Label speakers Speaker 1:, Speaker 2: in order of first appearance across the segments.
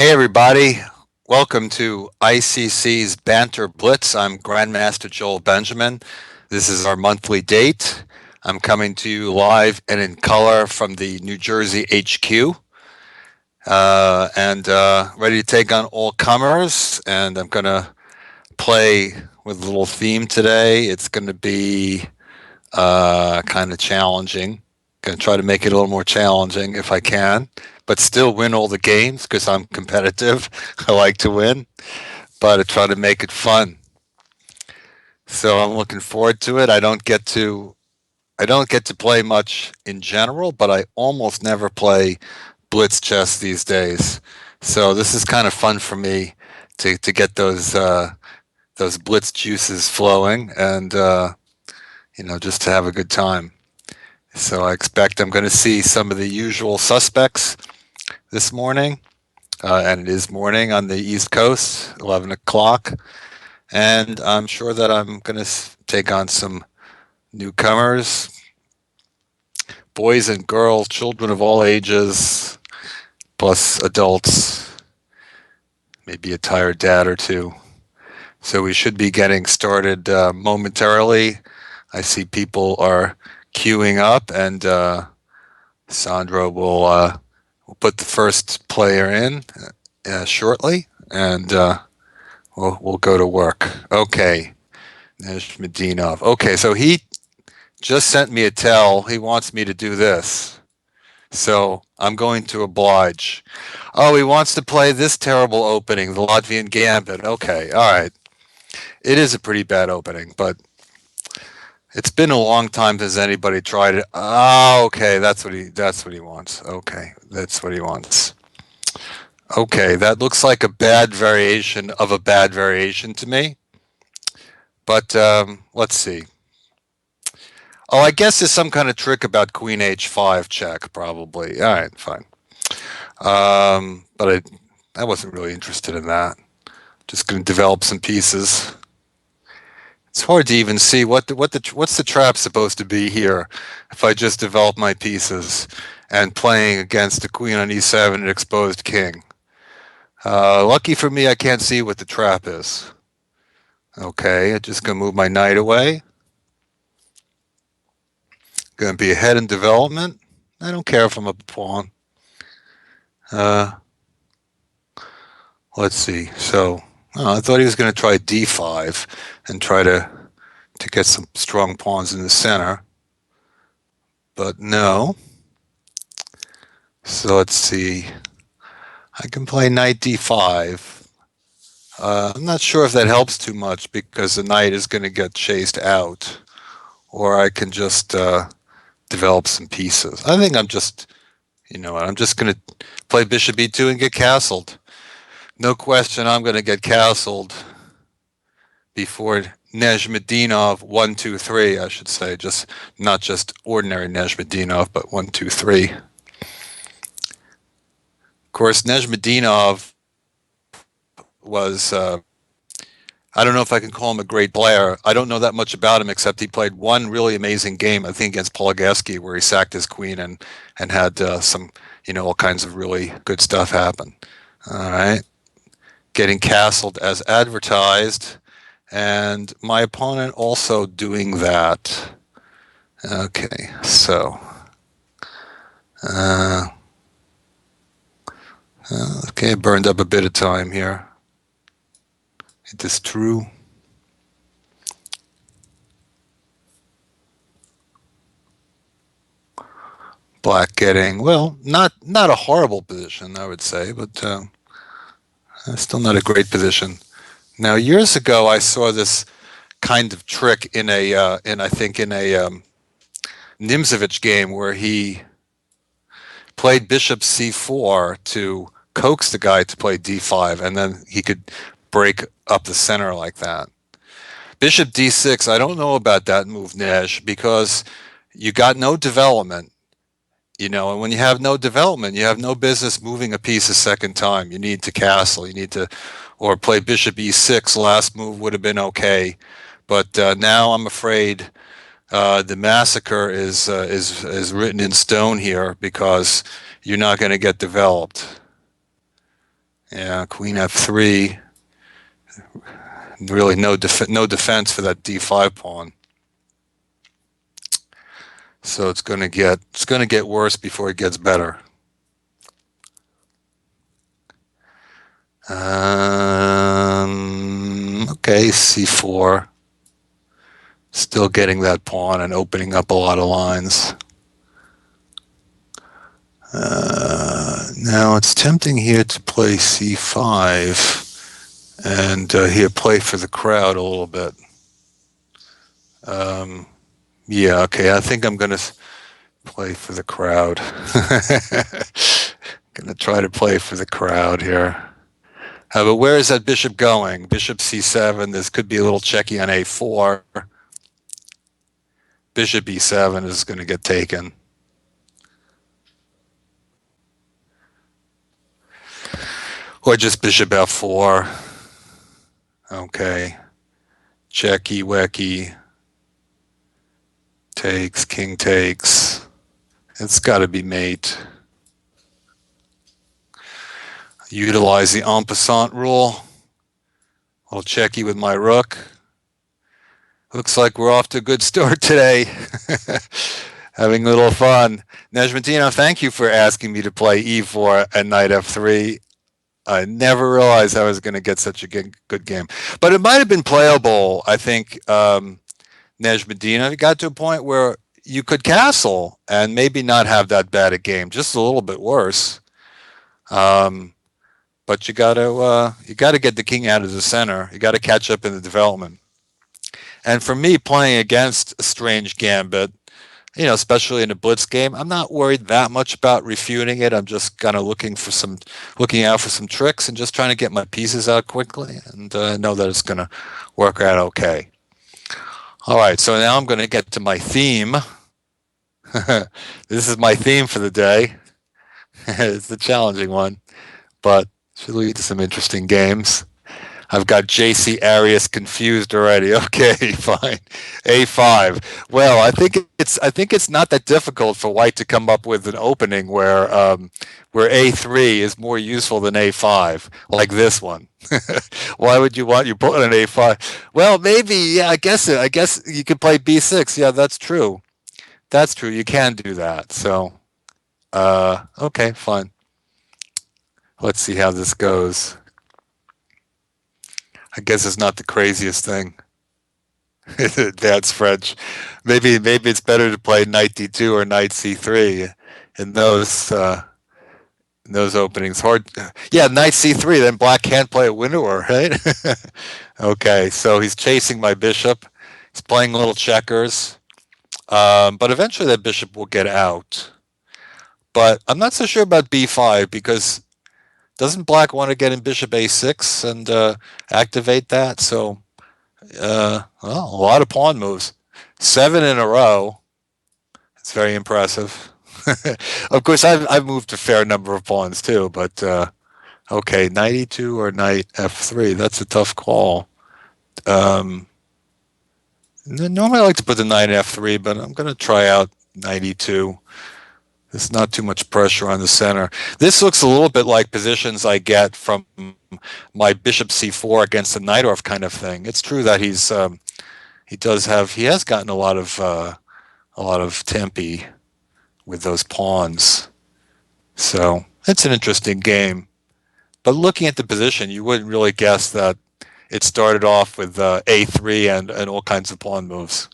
Speaker 1: Hey everybody, welcome to ICC's Banter Blitz. I'm Grandmaster Joel Benjamin. This is our monthly date. I'm coming to you live and in color from the New Jersey HQ, and ready to take on all comers. And I'm going to play with a little theme today. It's going to be kind of challenging. Going to try to make it a little more challenging if I can, but still win all the games because I'm competitive. I like to win, but I try to make it fun. So I'm looking forward to it. I don't get to play much in general, but I almost never play blitz chess these days. So this is kind of fun for me to get those blitz juices flowing and just to have a good time. So I expect I'm going to see some of the usual suspects this morning, and it is morning on the East Coast, 11 o'clock. And I'm sure that I'm going to take on some newcomers, boys and girls, children of all ages, plus adults, maybe a tired dad or two. So we should be getting started momentarily. I see people are queuing up, and Sandra will put the first player in shortly, and we'll go to work. Okay, Nejmedinov. Okay, so he just sent me a tell. He wants me to do this, so I'm going to oblige. Oh, he wants to play this terrible opening, the Latvian Gambit. Okay, all right. It is a pretty bad opening, but it's been a long time since anybody tried it. Oh, okay, that's what he wants. Okay, that's what he wants. Okay, that looks like a bad variation of a bad variation to me. But let's see. Oh, I guess there's some kind of trick about Queen H5 check, probably. All right, fine. But I wasn't really interested in that. Just going to develop some pieces. It's hard to even see what's the trap supposed to be here if I just develop my pieces and playing against the queen on e7 and exposed king. Lucky for me, I can't see what the trap is. Okay, I'm just going to move my knight away. Going to be ahead in development. I don't care if I'm a pawn. Uh, let's see. So I thought he was going to try d5 and try to get some strong pawns in the center, but no. So let's see. I can play knight d5. I'm not sure if that helps too much because the knight is going to get chased out, or I can just develop some pieces. I think I'm just going to play bishop e2 and get castled. No question, I'm going to get castled before Nejmedinov 1, 2, 3. I should say, just not just ordinary Nejmedinov, but 1, 2, 3. Of course, Nejmedinov was I don't know if I can call him a great player. I don't know that much about him except he played one really amazing game, I think against Polagaski, where he sacked his queen and had some all kinds of really good stuff happen. All right, getting castled as advertised, and my opponent also doing that. Okay, so okay, burned up a bit of time here. It is true. Black getting, well, not a horrible position, I would say, but still not a great position. Now, years ago, I saw this kind of trick in I think in a Nimzovich game where he played bishop c4 to coax the guy to play d5, and then he could break up the center like that. Bishop d6, I don't know about that move, Nej, because you got no development. And when you have no development, you have no business moving a piece a second time. You need to castle. You need to, or play bishop e6. Last move would have been okay, but now I'm afraid the massacre is written in stone here because you're not going to get developed. Yeah, queen f3. Really no defense for that d5 pawn. So it's gonna get worse before it gets better. Okay, c4. Still getting that pawn and opening up a lot of lines. Now it's tempting here to play c5 and here play for the crowd a little bit. Yeah, okay, I think I'm going to play for the crowd. Going to try to play for the crowd here. But where is that bishop going? Bishop c7. This could be a little checky on a4. Bishop e7 is going to get taken. Or just bishop f4. Okay. Checky, wecky. Takes, king takes. It's got to be mate. Utilize the en passant rule. A little checky with my rook. Looks like we're off to a good start today. Having a little fun. Nejmatino, thank you for asking me to play e4 and knight f3. I never realized I was going to get such a good game. But it might have been playable, I think, Nejmatino. It got to a point where you could castle and maybe not have that bad a game, just a little bit worse. But you got to get the king out of the center. You got to catch up in the development. And for me, playing against a strange gambit, especially in a blitz game, I'm not worried that much about refuting it. I'm just kind of looking out for some tricks and just trying to get my pieces out quickly and know that it's going to work out okay. All right, so now I'm going to get to my theme. This is my theme for the day. It's the challenging one, but should lead to some interesting games. I've got JC Arias confused already. Okay, fine. A5. Well, I think it's not that difficult for White to come up with an opening where A3 is more useful than A5, like this one. Why would you want you put an A5? Well, maybe, yeah, I guess you could play B6. Yeah, that's true. That's true. You can do that. So, okay, fine. Let's see how this goes. I guess it's not the craziest thing. That's French. Maybe it's better to play knight d2 or knight c3 in those openings. Hard. Yeah, knight c3. Then black can't play a widower, right? Okay, so he's chasing my bishop. He's playing little checkers, but eventually that bishop will get out. But I'm not so sure about b5 because doesn't black want to get in bishop a6 and activate that? So. Well, a lot of pawn moves. 7 in a row. It's very impressive. Of course, I've moved a fair number of pawns too, but okay, knight e2 or knight f3. That's a tough call. Normally I like to put the knight f3, but I'm going to try out knight e2. There's not too much pressure on the center. This looks a little bit like positions I get from my bishop c4 against the Najdorf kind of thing. It's true that he has gotten a lot of tempi with those pawns. So it's an interesting game. But looking at the position, you wouldn't really guess that it started off with a3 and all kinds of pawn moves.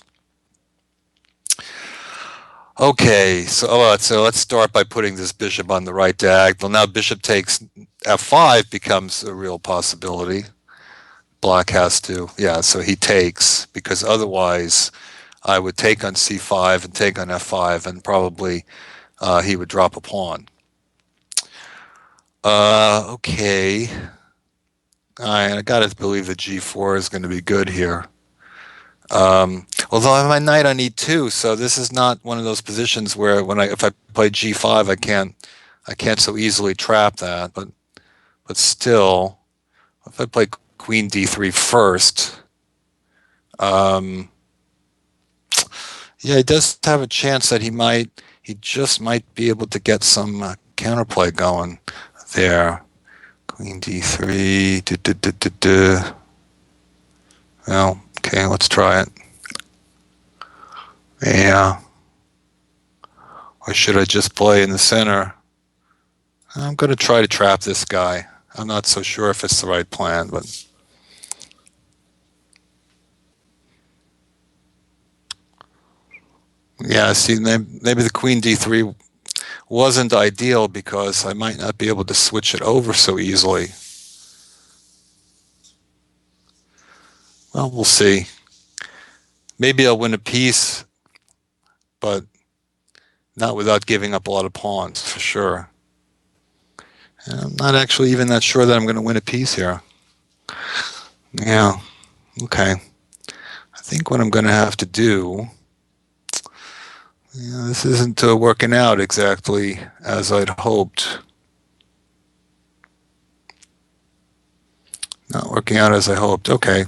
Speaker 1: Okay, so let's start by putting this bishop on the right diagonal. Now bishop takes f5 becomes a real possibility. Black has to, yeah, so he takes, because otherwise I would take on c5 and take on f5, and probably he would drop a pawn. Okay. I got to believe that g4 is going to be good here. Although I have my knight on e2, so this is not one of those positions where if I play g5, I can't so easily trap that. But still, if I play queen d3 first, yeah, he does have a chance that he just might be able to get some counterplay going there. Queen d3. Well, okay, let's try it. Yeah. Or should I just play in the center? I'm going to try to trap this guy. I'm not so sure if it's the right plan, but yeah, see, maybe the queen d3 wasn't ideal because I might not be able to switch it over so easily. Well, we'll see. Maybe I'll win a piece, but not without giving up a lot of pawns, for sure. And I'm not actually even that sure that I'm going to win a piece here. Yeah, okay. I think what I'm going to have to do, this isn't working out exactly as I'd hoped. Not working out as I hoped. Okay.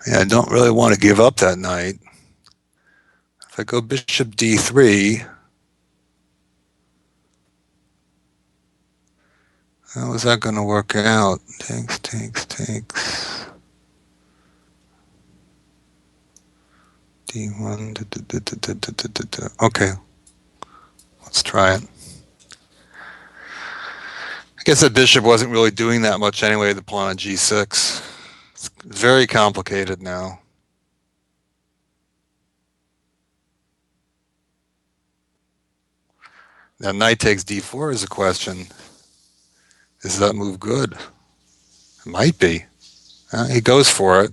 Speaker 1: Yeah, I don't really want to give up that knight. If I go bishop d3, how is that going to work out? Takes. d1. Okay, let's try it. I guess that bishop wasn't really doing that much anyway, the pawn on g6. It's very complicated now. Now knight takes d4 is a question. Is that move good? It might be. He goes for it.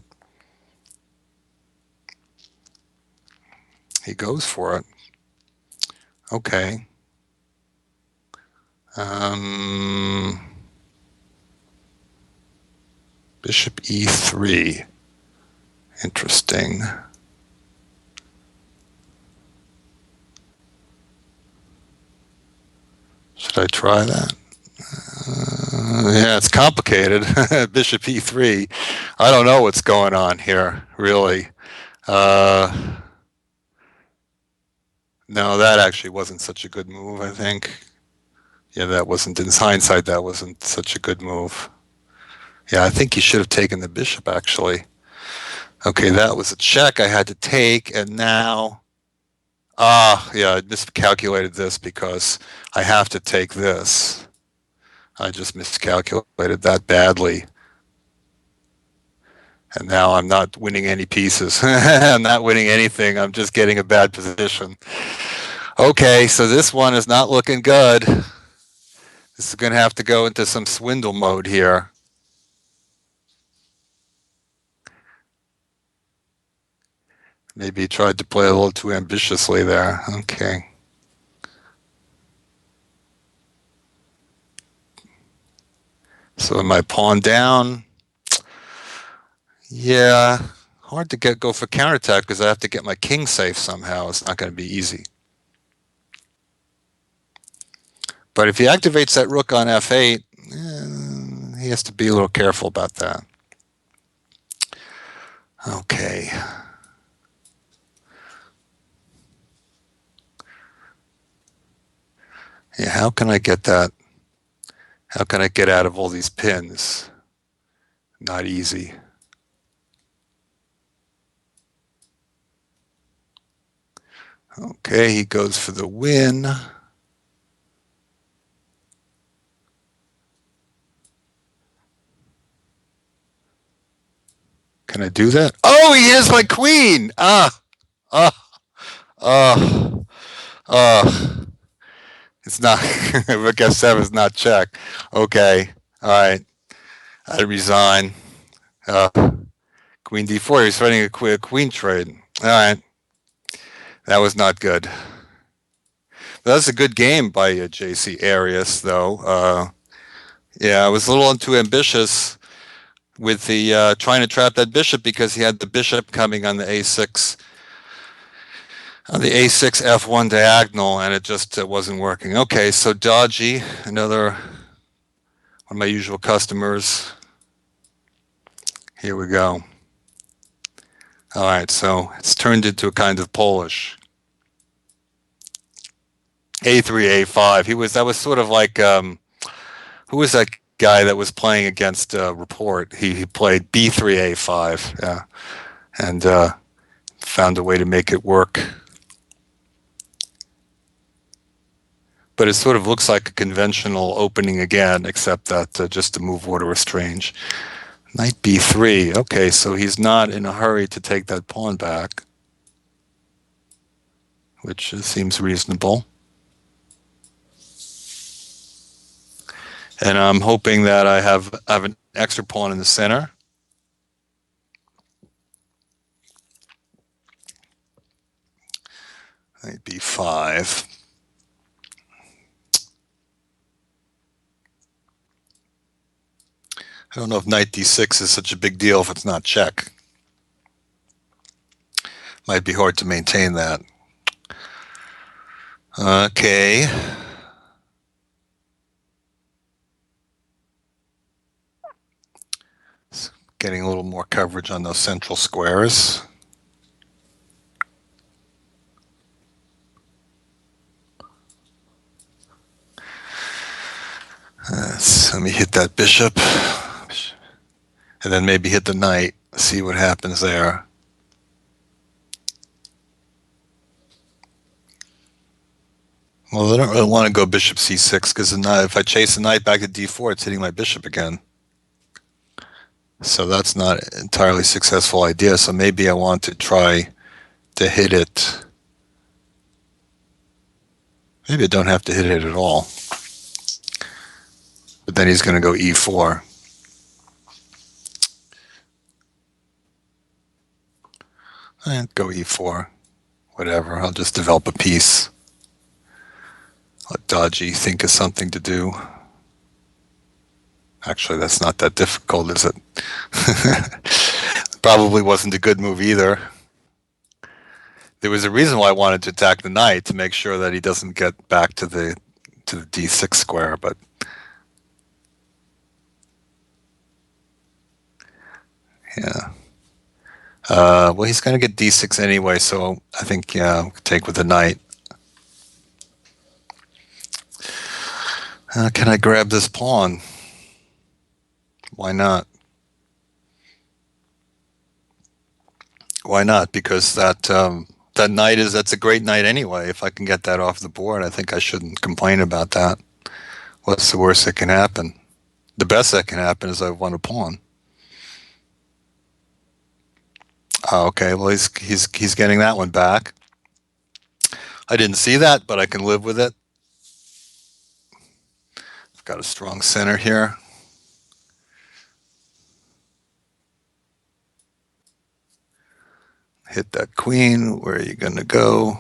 Speaker 1: He goes for it. Okay. Bishop e3. Interesting. Should I try that? Yeah, it's complicated. Bishop e3. I don't know what's going on here, really. No, that actually wasn't such a good move, I think. Yeah, that wasn't, in hindsight, that wasn't such a good move. Yeah, I think he should have taken the bishop, actually. Okay, that was a check I had to take, and now... yeah, I miscalculated this because I have to take this. I just miscalculated that badly. And now I'm not winning any pieces. I'm not winning anything. I'm just getting a bad position. Okay, so this one is not looking good. This is going to have to go into some swindle mode here. Maybe he tried to play a little too ambitiously there. Okay. So my pawn down. Yeah, hard to go for counterattack because I have to get my king safe somehow. It's not going to be easy. But if he activates that rook on f8, he has to be a little careful about that. Okay. Yeah, how can I get that? How can I get out of all these pins? Not easy. Okay, he goes for the win. Can I do that? Oh, he has my queen! It's not, rook f7 is not check. Okay, all right, I resign. Queen d4, he's fighting a queen trade. All right, that was not good. That's a good game by J.C. Arias, though. Yeah, I was a little too ambitious with the trying to trap that bishop because he had the bishop coming on the a6 f1 diagonal, and it just wasn't working. Okay, so dodgy, another one of my usual customers. Here we go. All right, so it's turned into a kind of Polish. A3, A5. That was sort of like, who was that guy that was playing against Report? He played B3, A5. Yeah. And found a way to make it work. But it sort of looks like a conventional opening again, except that just the move order was strange. Knight B3. Okay, so he's not in a hurry to take that pawn back, which seems reasonable. And I'm hoping that I have an extra pawn in the center. Knight B5. I don't know if knight D6 is such a big deal if it's not check. Might be hard to maintain that. Okay. Getting a little more coverage on those central squares. Let me hit that bishop. And then maybe hit the knight. See what happens there. Well, I don't really want to go bishop c6 because if I chase the knight back to d4, it's hitting my bishop again. So that's not an entirely successful idea. So maybe I want to try to hit it. Maybe I don't have to hit it at all. But then he's going to go e4. And go e4. Whatever. I'll just develop a piece. Let Dodgy think of something to do. Actually, that's not that difficult, is it? Probably wasn't a good move either. There was a reason why I wanted to attack the knight, to make sure that he doesn't get back to the d6 square, but yeah. Well, he's going to get d6 anyway, so I think, yeah, take with the knight. Can I grab this pawn? Why not? Why not? Because that knight that's a great knight anyway. If I can get that off the board, I think I shouldn't complain about that. What's the worst that can happen? The best that can happen is I've won a pawn. Oh, okay, well he's getting that one back. I didn't see that, but I can live with it. I've got a strong center here. Hit that queen. Where are you going to go?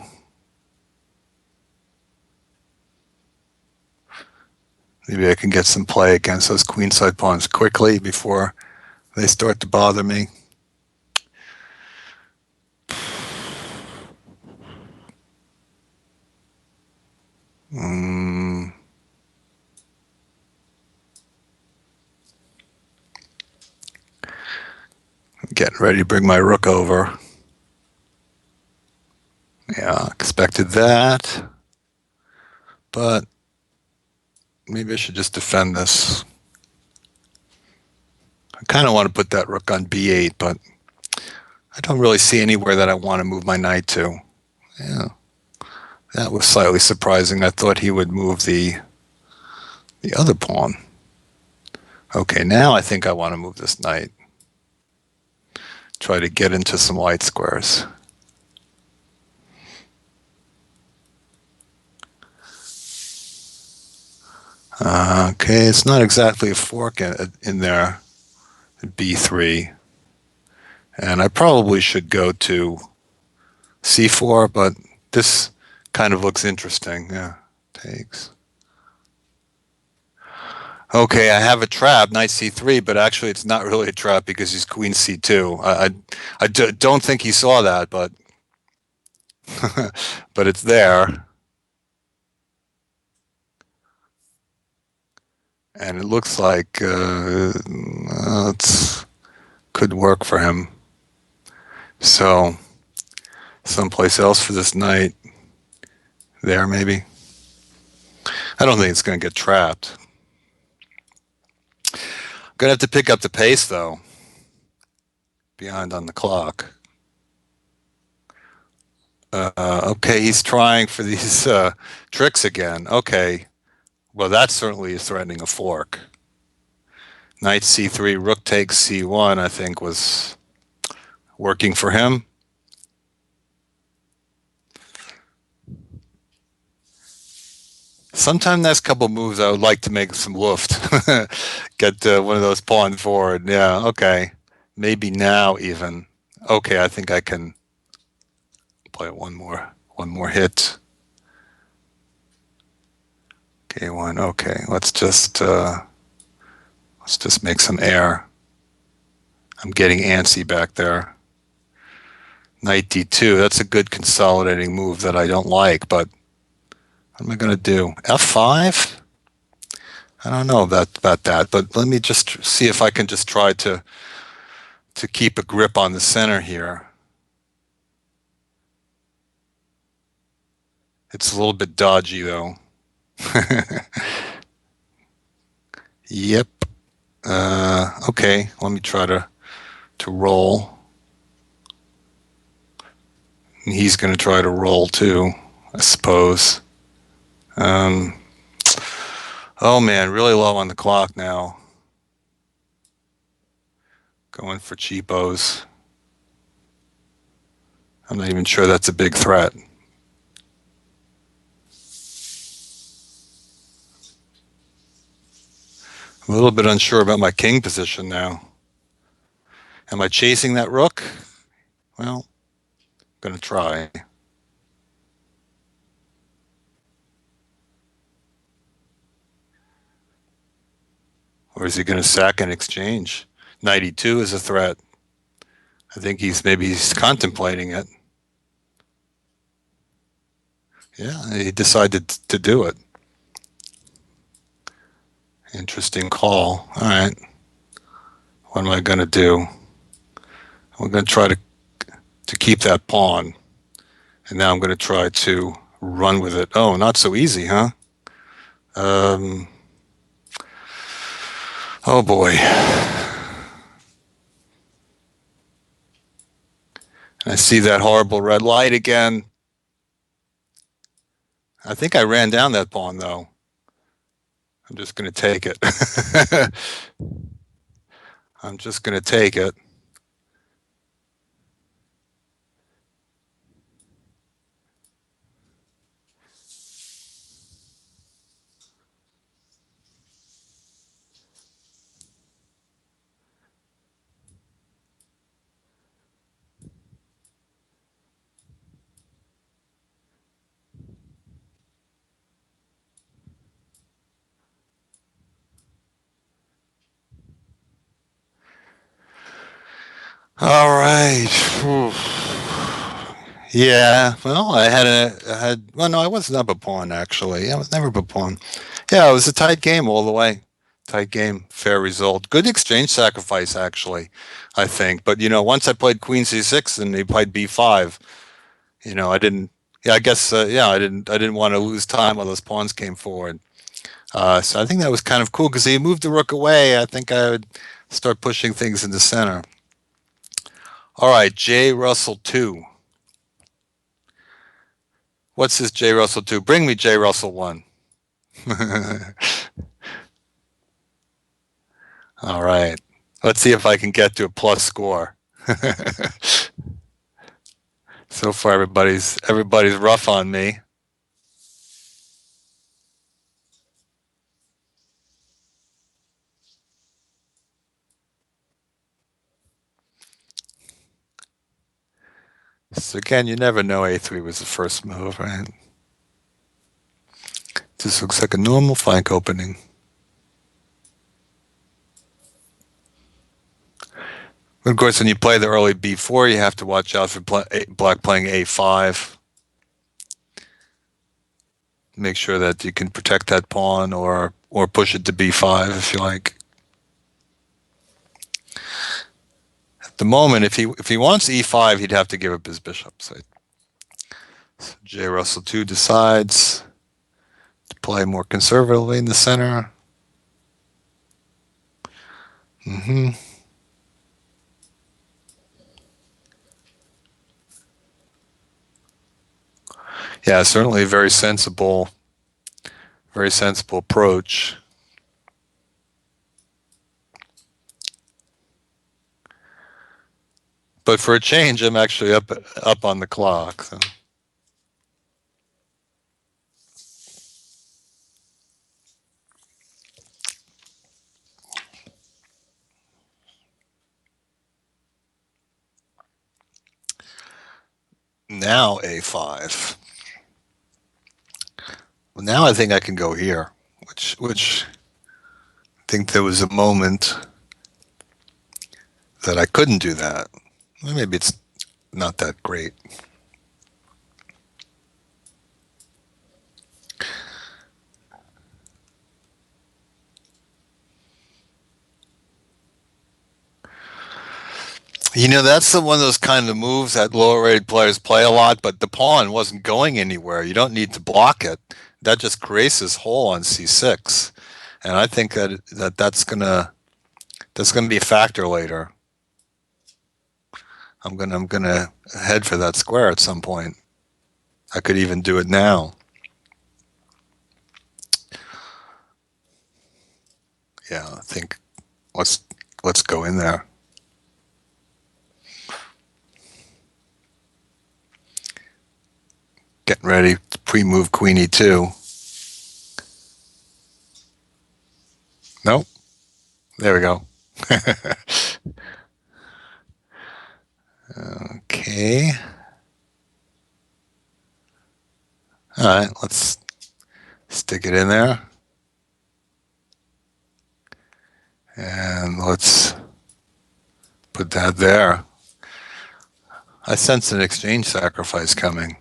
Speaker 1: Maybe I can get some play against those queenside pawns quickly before they start to bother me. Getting ready to bring my rook over. Yeah, expected that. But maybe I should just defend this. I kind of want to put that rook on b8, but I don't really see anywhere that I want to move my knight to. Yeah, that was slightly surprising. I thought he would move the other pawn. Okay, now I think I want to move this knight. Try to get into some light squares. Okay, it's not exactly a fork in there, b3. And I probably should go to c4, but this kind of looks interesting. Yeah, takes. Okay, I have a trap, knight c3, but actually it's not really a trap because he's queen c2. I don't think he saw that, but but it's there. And it looks like it could work for him. So someplace else for this knight. There, maybe. I don't think it's going to get trapped. Going to have to pick up the pace, though. Behind on the clock. Okay, he's trying for these tricks again. Okay, well, that certainly is threatening a fork. Knight c3, rook takes c1, I think was working for him. Sometime next couple moves, I would like to make some luft. Get one of those pawns forward. Yeah, okay. Maybe now even. Okay, I think I can play one more hit. K1. Okay, let's just make some air. I'm getting antsy back there. Knight d2. That's a good consolidating move that I don't like, but what am I going to do? F5? I don't know about that, but let me just see if I can just try to keep a grip on the center here. It's a little bit dodgy, though. Yep. Okay, let me try to roll. And he's going to try to roll, too, I suppose. Oh, man, really low on the clock now. Going for cheapos. I'm not even sure that's a big threat. I'm a little bit unsure about my king position now. Am I chasing that rook? Well, I'm going to try. Or is he going to sack in exchange? Knight e2 is a threat. I think maybe he's contemplating it. Yeah, he decided to do it. Interesting call. All right. What am I going to do? I'm going to try to keep that pawn. And now I'm going to try to run with it. Oh, not so easy, huh? Oh, boy. I see that horrible red light again. I think I ran down that pawn, though. I'm just going to take it. I'm just going to take it. All right. Whew. Yeah. Well, well, no, I wasn't up a pawn, actually. I was never up a pawn. Yeah, it was a tight game all the way. Tight game, fair result. Good exchange sacrifice, actually, I think. But, once I played queen c6 and he played b5, I didn't, yeah, I guess, I didn't want to lose time while those pawns came forward. So I think that was kind of cool because he moved the rook away. I think I would start pushing things in the center. All right, J. Russell 2. What's this J. Russell 2? Bring me J. Russell 1. All right. Let's see if I can get to a plus score. So far, everybody's rough on me. So again, you never know A3 was the first move, right? This looks like a normal flank opening. Of course, when you play the early B4, you have to watch out for black playing A5. Make sure that you can protect that pawn or push it to B5 if you like. At the moment, if he wants E5, he'd have to give up his bishop. So J. Russell 2 decides to play more conservatively in the center. Mm-hmm. Yeah, certainly a very sensible approach. But for a change, I'm actually up on the clock. So. Now A5. Well, now I think I can go here, which I think there was a moment that I couldn't do that. Well, maybe it's not that great. You know, that's one of those kind of moves that lower rated players play a lot, but the pawn wasn't going anywhere. You don't need to block it. That just creates this hole on C6. And I think that's gonna be a factor later. I'm gonna head for that square at some point. I could even do it now. Yeah, I think let's let's go in there. Getting ready to pre-move Queen E2. Nope. There we go. Okay. All right, let's stick it in there. And let's put that there. I sense an exchange sacrifice coming.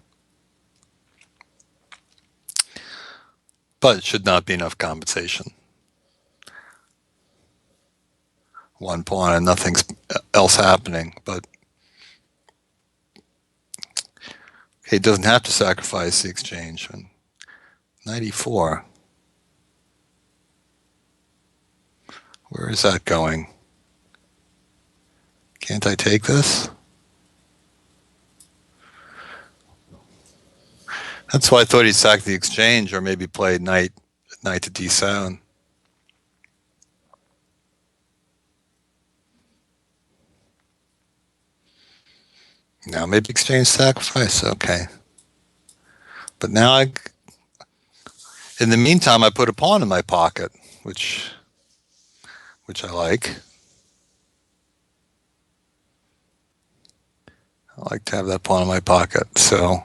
Speaker 1: But it should not be enough compensation. One pawn and nothing else happening. But he doesn't have to sacrifice the exchange. 94. Where is that going? Can't I take this? That's why I thought he'd sack the exchange or maybe play knight to d7. Now maybe exchange sacrifice. Okay. But now in the meantime, I put a pawn in my pocket, which I like. I like to have that pawn in my pocket. So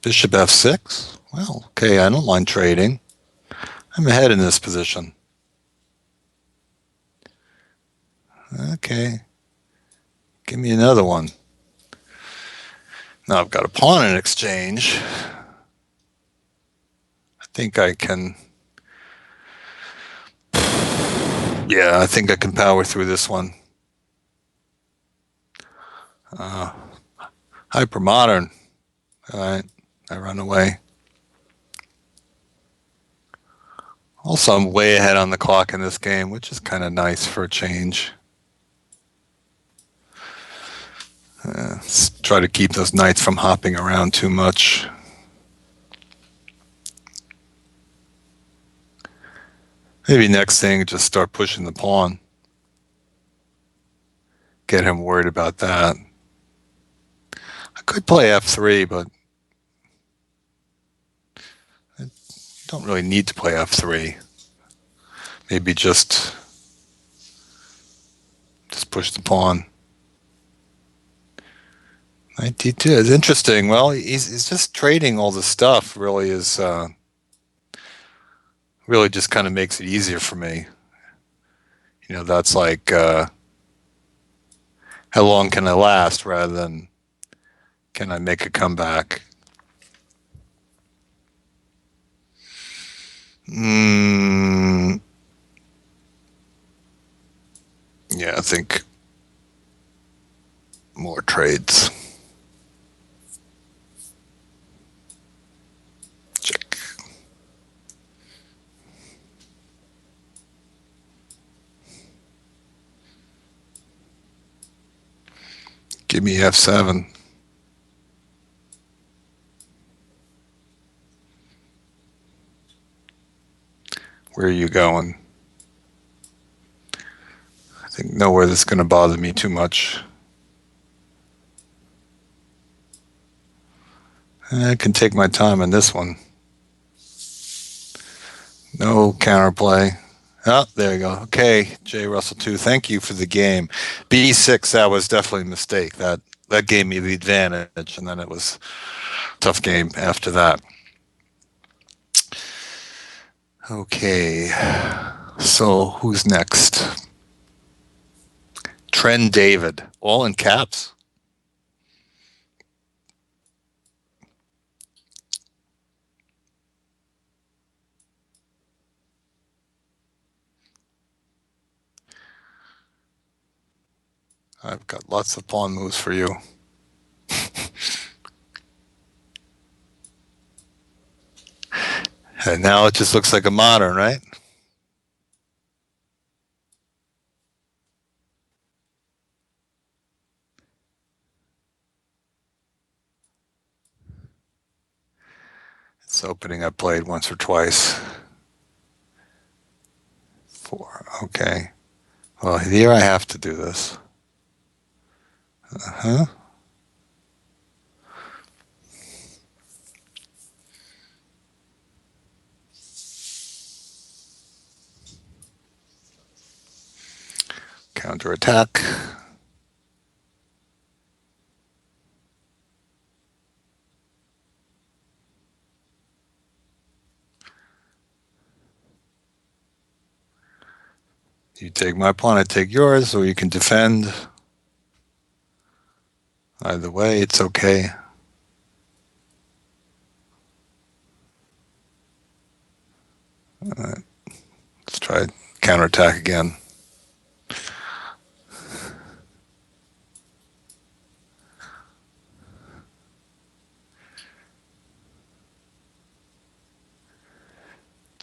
Speaker 1: bishop f6. Well, okay, I don't mind trading. I'm ahead in this position. Okay. Give me another one. Now I've got a pawn in exchange. I think I can... Yeah, I think I can power through this one. Hyper modern. All right, I run away. Also, I'm way ahead on the clock in this game, which is kind of nice for a change. Let's try to keep those knights from hopping around too much. Maybe next thing, just start pushing the pawn. Get him worried about that. I could play f3, but I don't really need to play f3. Maybe just push the pawn. Knight d2 is interesting. Well, he's just trading all the stuff. Really is really just kind of makes it easier for me. You know, that's like how long can I last rather than can I make a comeback. Yeah, I think more trades. Check. Give me F7. Where are you going? I think nowhere that's going to bother me too much. I can take my time on this one. No counterplay. Oh, there you go. Okay, J. Russell 2, thank you for the game. B6, that was definitely a mistake. That gave me the advantage, and then it was a tough game after that. Okay, so who's next? Trent David, all in caps. I've got lots of pawn moves for you. And now it just looks like a modern, right? It's opening I played once or twice. 4, okay. Well, here I have to do this. Uh-huh. Counterattack. You take my pawn, I take yours, or you can defend. Either way, it's okay. Let's try counterattack again.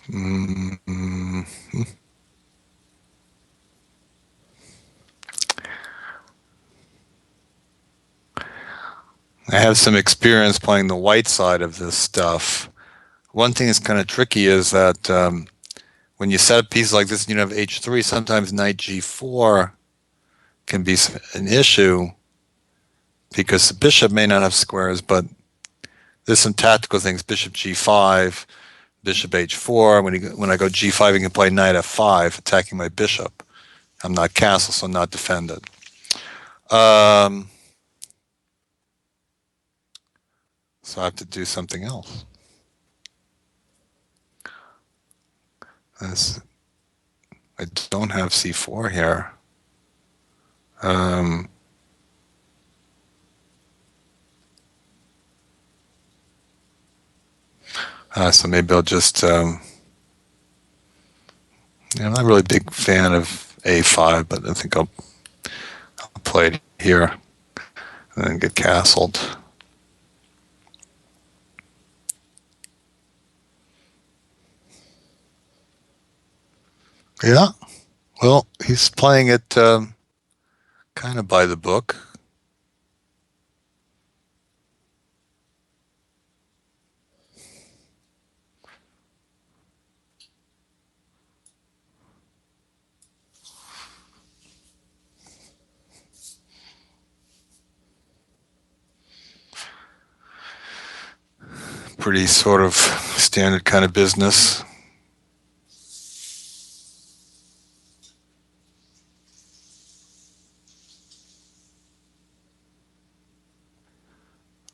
Speaker 1: Mm-hmm. I have some experience playing the white side of this stuff. One thing that's kind of tricky is that when you set up pieces like this and you have h3, sometimes knight g4 can be an issue because the bishop may not have squares, but there's some tactical things. Bishop g5, bishop h4. When I go g5, you can play knight f5, attacking my bishop. I'm not castle, so not defended. So I have to do something else. I don't have c4 here. So maybe I'll just, I'm not really a big fan of a5, but I think I'll play it here and then get castled. Yeah, well, he's playing it kind of by the book. Pretty sort of standard kind of business.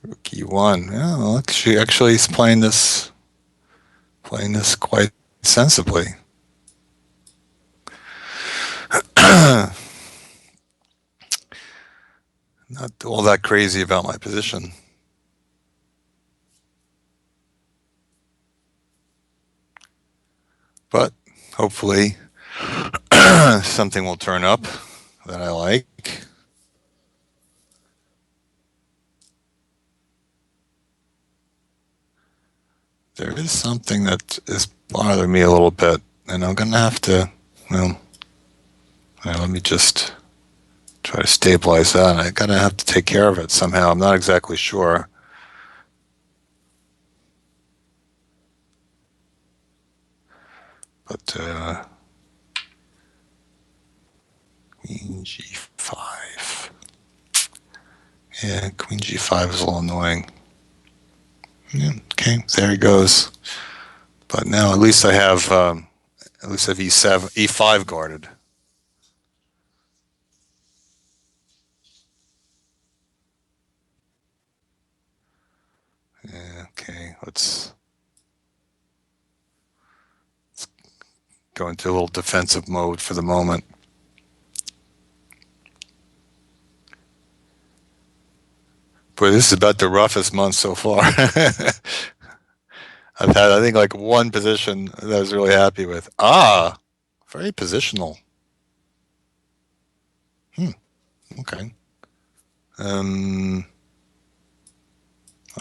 Speaker 1: Rook e1. Yeah, actually, he's playing this quite sensibly. Not all that crazy about my position. But hopefully something will turn up that I like. There is something that is bothering me a little bit, and I'm going to have to, well, let me just Try to stabilize that. I gotta have to take care of it somehow. I'm not exactly sure. But Queen G5. Yeah, Queen G5 is a little annoying. Yeah, okay, there he goes. But now at least I have E7, E5 guarded. Yeah, okay, let's go into a little defensive mode for the moment. Boy, this is about the roughest month so far. I've had, I think, like one position that I was really happy with. Ah, very positional. Hmm, okay. Um,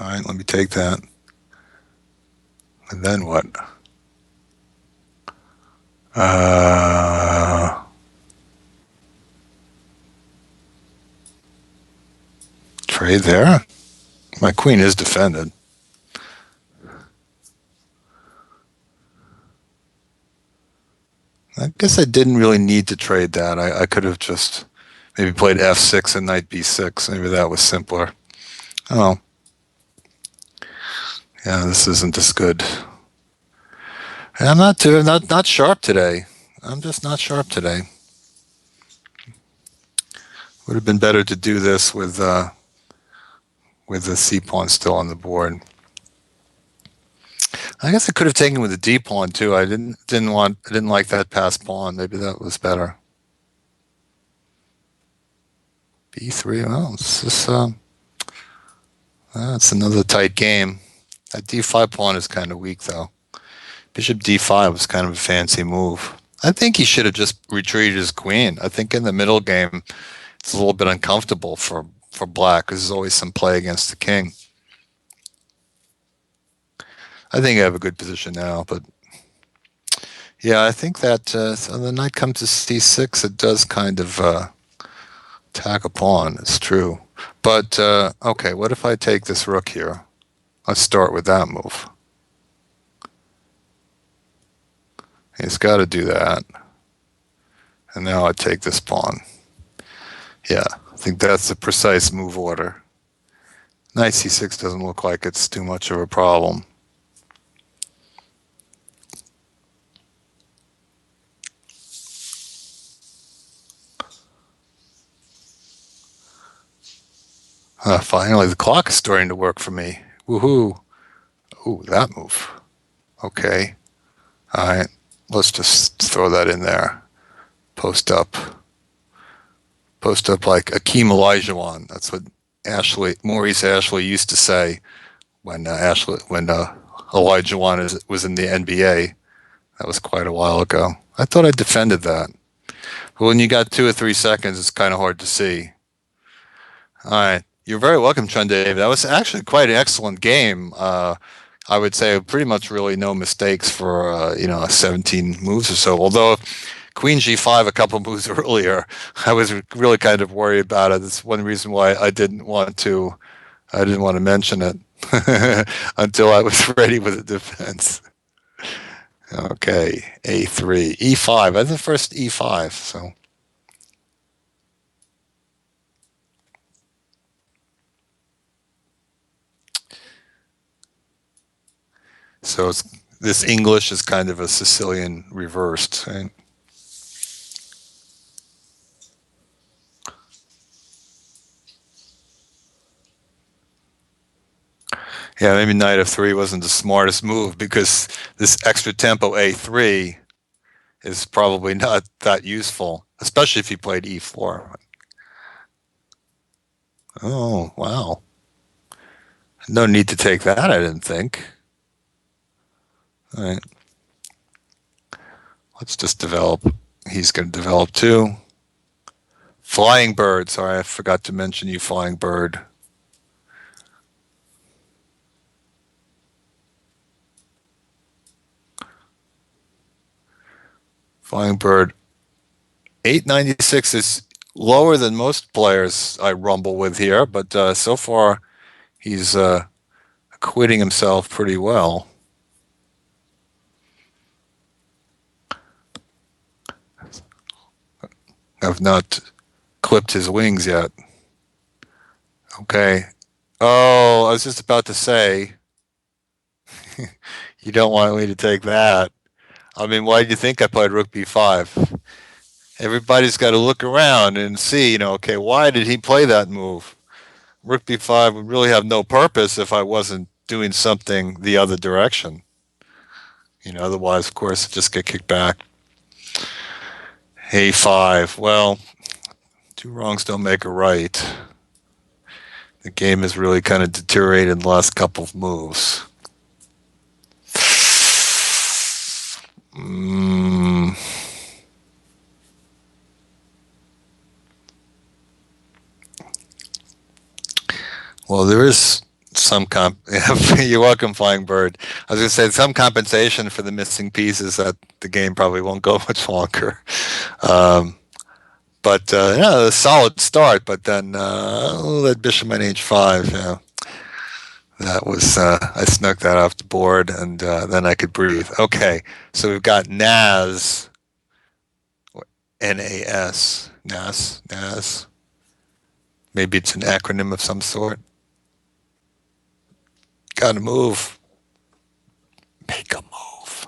Speaker 1: all right, let me take that. And then what? Uh, Trade there. My queen is defended. I guess I didn't really need to trade that. I could have just maybe played f6 and knight b6. Maybe that was simpler. Oh, yeah, this isn't as good. I'm not sharp today. I'm just not sharp today. Would have been better to do this with the c pawn still on the board. I guess I could have taken with the d pawn too. I didn't like that passed pawn. Maybe that was better. b3. Well, that's another tight game. That d5 pawn is kind of weak though. Bishop d5 was kind of a fancy move. I think he should have just retreated his queen. I think in the middle game, it's a little bit uncomfortable for black because there's always some play against the king. I think I have a good position now, but yeah, I think that so the knight comes to c6. It does kind of attack a pawn. It's true, but okay. What if I take this rook here? Let's start with that move. He's got to do that, and now I take this pawn. Yeah, I think that's the precise move order. Knight c6 doesn't look like it's too much of a problem. Finally, the clock is starting to work for me. Woohoo! Ooh, that move. Okay. All right. Let's just throw that in there. Post up. Post up like Akeem Olajuwon. That's what Maurice Ashley used to say when Olajuwon was in the NBA. That was quite a while ago. I thought I defended that. But when you got 2 or 3 seconds, it's kind of hard to see. All right. You're very welcome, Trent Dave. That was actually quite an excellent game. I would say pretty much really no mistakes for 17 moves or so. Although Queen G5 a couple moves earlier, I was really kind of worried about it. That's one reason why I didn't want to mention it until I was ready with the defense. Okay, A3, E5. That's the first E5. So this English is kind of a Sicilian reversed, right? Yeah, maybe knight f3 wasn't the smartest move because this extra tempo a3 is probably not that useful, especially if you played e4. Oh, wow. No need to take that, I didn't think. All right. Let's just develop. He's going to develop too. Flying bird. Sorry, I forgot to mention you, flying bird. Flying bird. 896 is lower than most players I rumble with here, but so far he's acquitting himself pretty well. I've not clipped his wings yet. Okay. Oh, I was just about to say, you don't want me to take that. I mean, why do you think I played Rook B5? Everybody's got to look around and see, okay, why did he play that move? Rook B5 would really have no purpose if I wasn't doing something the other direction. Otherwise, of course, just get kicked back. A5. Well, two wrongs don't make a right. The game has really kind of deteriorated in the last couple of moves. Mm, well, there is some you're welcome, Flying Bird. I was going to say some compensation for the missing pieces that the game probably won't go much longer. Um, but yeah, a solid start. But then that bishop on h5. Yeah, that was I snuck that off the board, and then I could breathe. Okay, so we've got NAS, NAS. Maybe it's an acronym of some sort. Got to move. Make a move.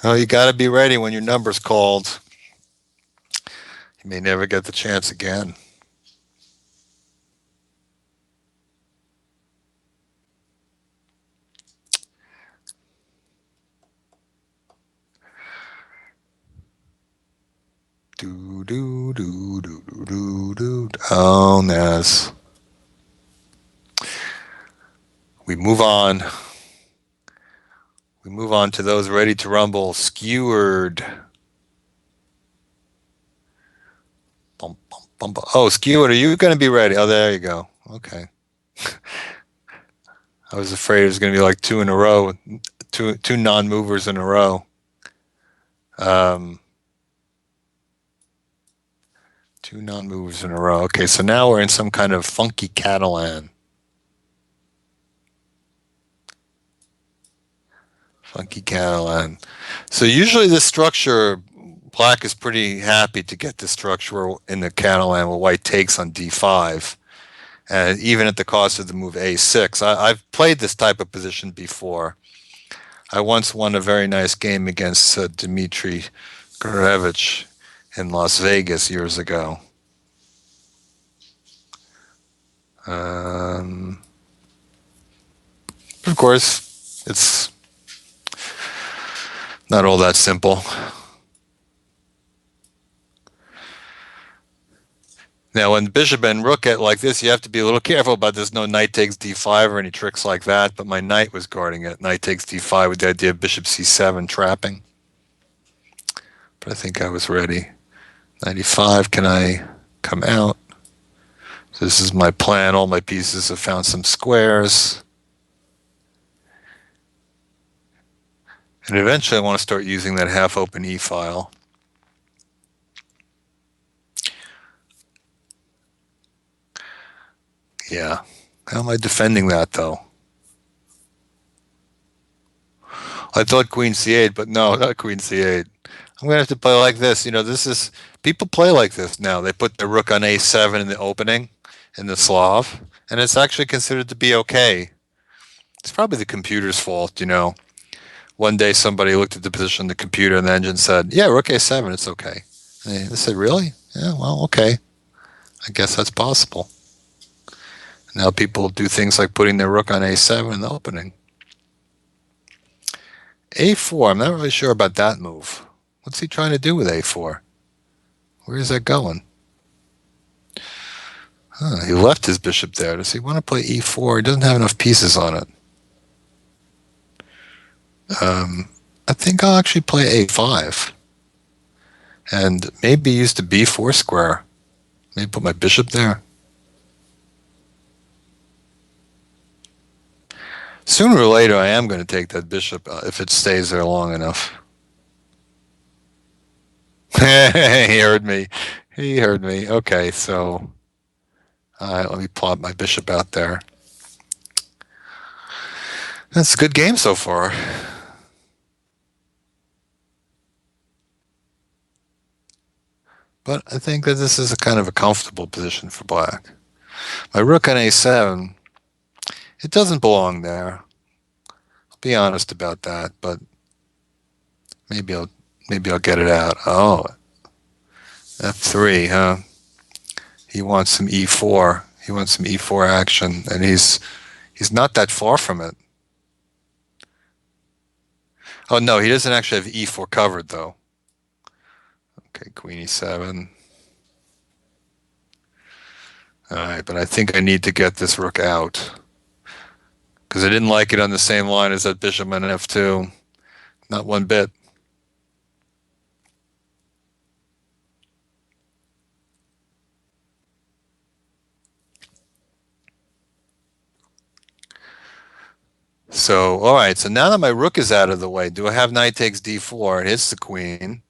Speaker 1: Oh, you got to be ready when your number's called. You may never get the chance again. Do do do do do do do. Oh, Naz. We move on. We move on to those ready to rumble. Skewered. Bum, bum, bum, bum. Oh, Skewered, are you going to be ready? Oh, there you go. Okay. I was afraid it was going to be like two in a row, two non-movers in a row. Um, two non-movers in a row. Okay, so now we're in some kind of funky Catalan. Funky Catalan. So usually this structure, black is pretty happy to get the structure in the Catalan where white takes on d5, and even at the cost of the move a6. I've played this type of position before. I once won a very nice game against Dmitry Gurevich in Las Vegas years ago. Um, of course, it's not all that simple. Now, when bishop and rook get like this, you have to be a little careful about there's no knight takes d5 or any tricks like that, but my knight was guarding it. Knight takes d5 with the idea of bishop c7 trapping. But I think I was ready. 95, can I come out? So this is my plan. All my pieces have found some squares. And eventually I want to start using that half-open e-file. Yeah. How am I defending that, though? I thought queen c8, but no, not queen c8. I'm going to have to play like this. This is, people play like this now. They put their rook on a7 in the opening, in the Slav, and it's actually considered to be okay. It's probably the computer's fault. One day somebody looked at the position of the computer and the engine said, yeah, rook a7, it's okay. And they said, really? Yeah, well, okay. I guess that's possible. Now people do things like putting their rook on a7 in the opening. a4, I'm not really sure about that move. What's he trying to do with a4? Where is that going? He left his bishop there. Does he want to play e4? He doesn't have enough pieces on it. I think I'll actually play a5. And maybe use the b4 square. Maybe put my bishop there. Sooner or later, I am going to take that bishop if it stays there long enough. He heard me. He heard me. Okay, so let me plot my bishop out there. That's a good game so far. But I think that this is a kind of a comfortable position for black. My rook on a7, it doesn't belong there. I'll be honest about that, but maybe I'll maybe I'll get it out. Oh, f3, huh? He wants some e4. He wants some e4 action, and he's not that far from it. Oh no, he doesn't actually have e4 covered though. Okay, queen e7. All right, but I think I need to get this rook out because I didn't like it on the same line as that bishop on f2. Not one bit. So, all right. So now that my rook is out of the way, do I have knight takes d4? It hits the queen.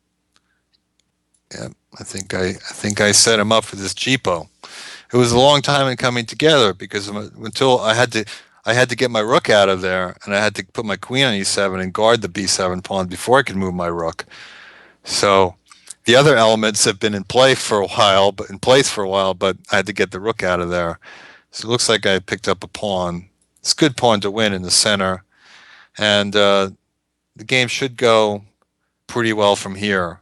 Speaker 1: Yep. I think I set him up for this cheapo. It was a long time in coming together because until I had to get my rook out of there, and I had to put my queen on e7 and guard the b7 pawn before I could move my rook. So the other elements have been in play for a while, but in place for a while, but I had to get the rook out of there. So it looks like I picked up a pawn. It's a good pawn to win in the center, and the game should go pretty well from here.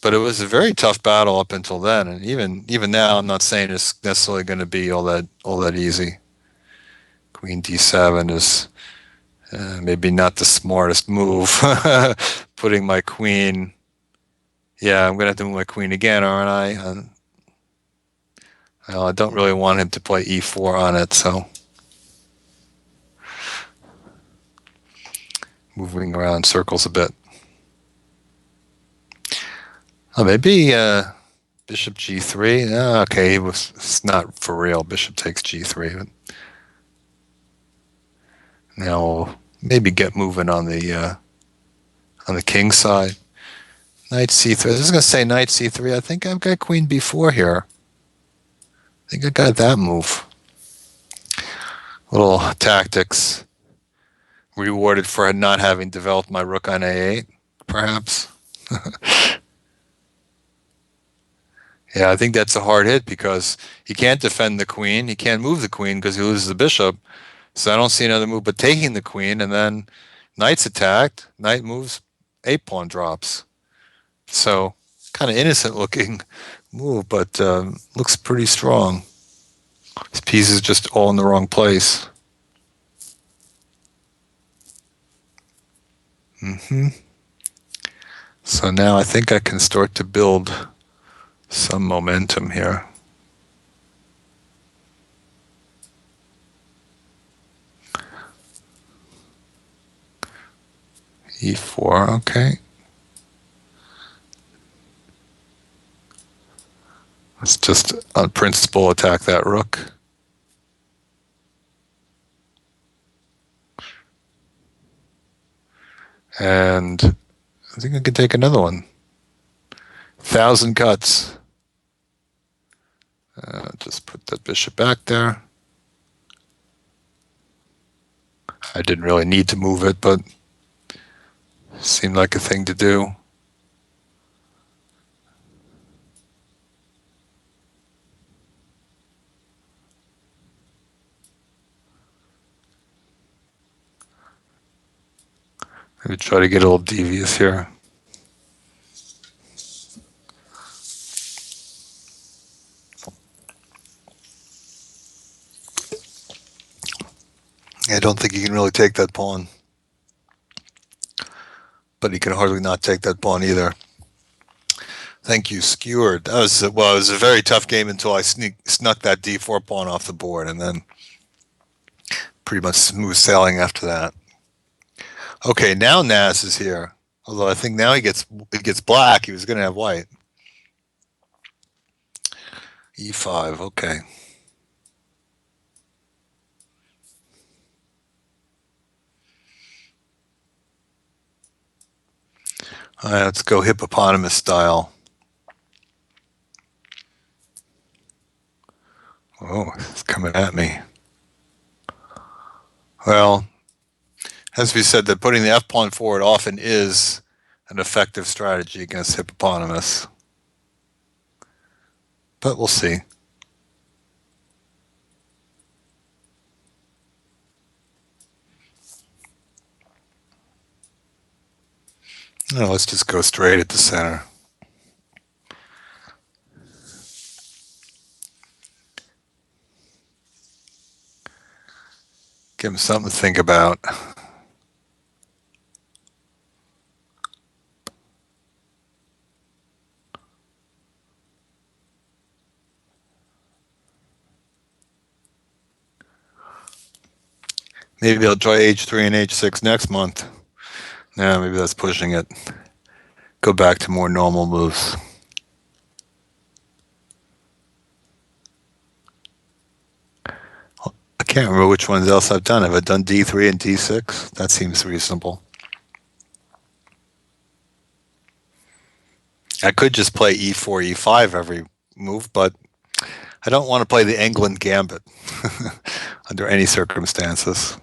Speaker 1: But it was a very tough battle up until then, and even now, I'm not saying it's necessarily going to be all that easy. Queen d7 is maybe not the smartest move. Putting my queen, yeah, I'm going to have to move my queen again, aren't I? And, well, I don't really want him to play e4 on it, so moving around in circles a bit. Oh, maybe bishop g3. Oh, okay, it's not for real. Bishop takes g3. But now we'll maybe get moving on the king side. Knight c3. I was going to say knight c3. I think I've got queen b4 here. I think I got that move. Little tactics rewarded for not having developed my rook on a8, perhaps. Yeah, I think that's a hard hit because he can't defend the queen. He can't move the queen because he loses the bishop. So I don't see another move but taking the queen, and then knight's attacked. Knight moves, a pawn drops. So kind of innocent looking move, but looks pretty strong. His piece is just all in the wrong place. hmm So now I think I can start to build some momentum here. E4, okay. Let's just, on principle, attack that rook. And I think I can take another one. 1,000 cuts. Just put that bishop back there. I didn't really need to move it, but it seemed like a thing to do. Maybe try to get a little devious here. I don't think he can really take that pawn. But he can hardly not take that pawn either. Thank you, Skewered. Well, it was a very tough game until I snuck that d4 pawn off the board, and then pretty much smooth sailing after that. Okay, now Nas is here. Although I think now he gets black. He was going to have white. E5, okay. All right, let's go hippopotamus style. Oh, it's coming at me. Well, as we said, that putting the F pawn forward often is an effective strategy against hippopotamus. But we'll see. No, let's just go straight at the center. Give him something to think about. Maybe I'll try H3 and H6 next month. No, maybe that's pushing it. Go back to more normal moves. I can't remember which ones else I've done. Have I done D3 and D6? That seems reasonable. I could just play E4, E5 every move, but I don't want to play the England Gambit under any circumstances.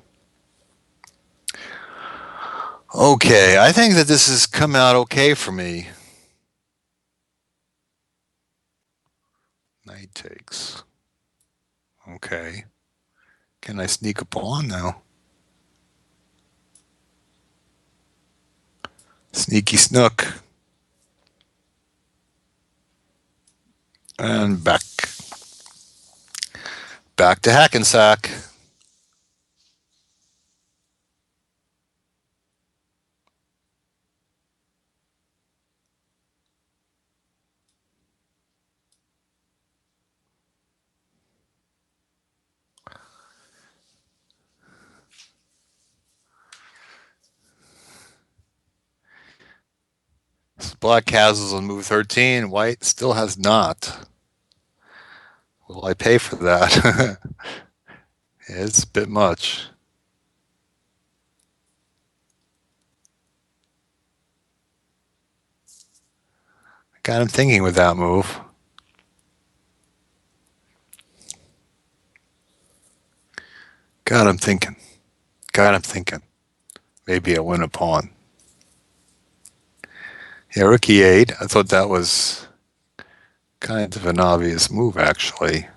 Speaker 1: Okay, I think that this has come out okay for me. Knight takes. Okay. Can I sneak a pawn now? Sneaky snook. And back. Back to Hackensack. Black castles on move 13. White still has not. Will I pay for that? It's a bit much. Got him thinking with that move. Got him thinking. Got him thinking. Maybe I win a pawn. Yeah, rook e8. I thought that was kind of an obvious move, actually.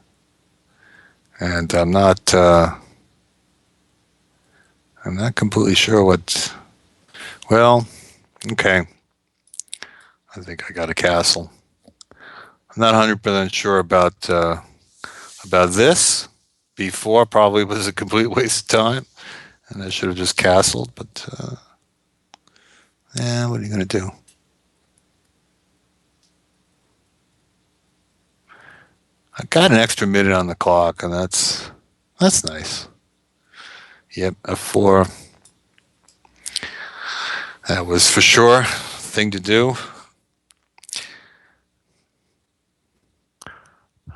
Speaker 1: And I'm not completely sure what. Well, okay. I think I got a castle. I'm not 100% sure about this. B4 probably was a complete waste of time, and I should have just castled. But yeah, what are you going to do? I got an extra minute on the clock, and that's nice. Yep, F4. That was for sure thing to do.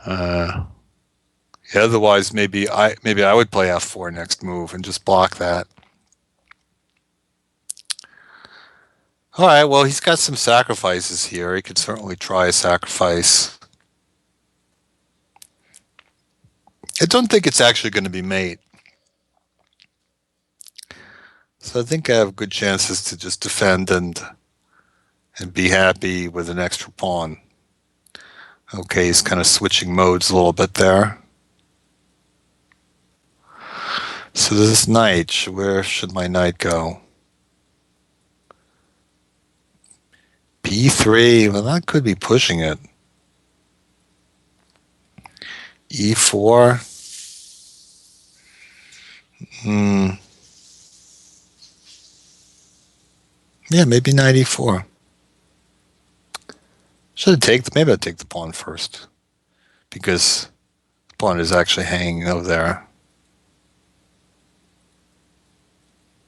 Speaker 1: Yeah, otherwise, maybe I would play F4 next move and just block that. All right, well, he's got some sacrifices here. He could certainly try a sacrifice. I don't think it's actually going to be mate. So I think I have good chances to just defend and be happy with an extra pawn. Okay, he's kind of switching modes a little bit there. So this knight, where should my knight go? B3, well, that could be pushing it. E4. Yeah, maybe knight E4. Maybe I'd take the pawn first, because the pawn is actually hanging over there.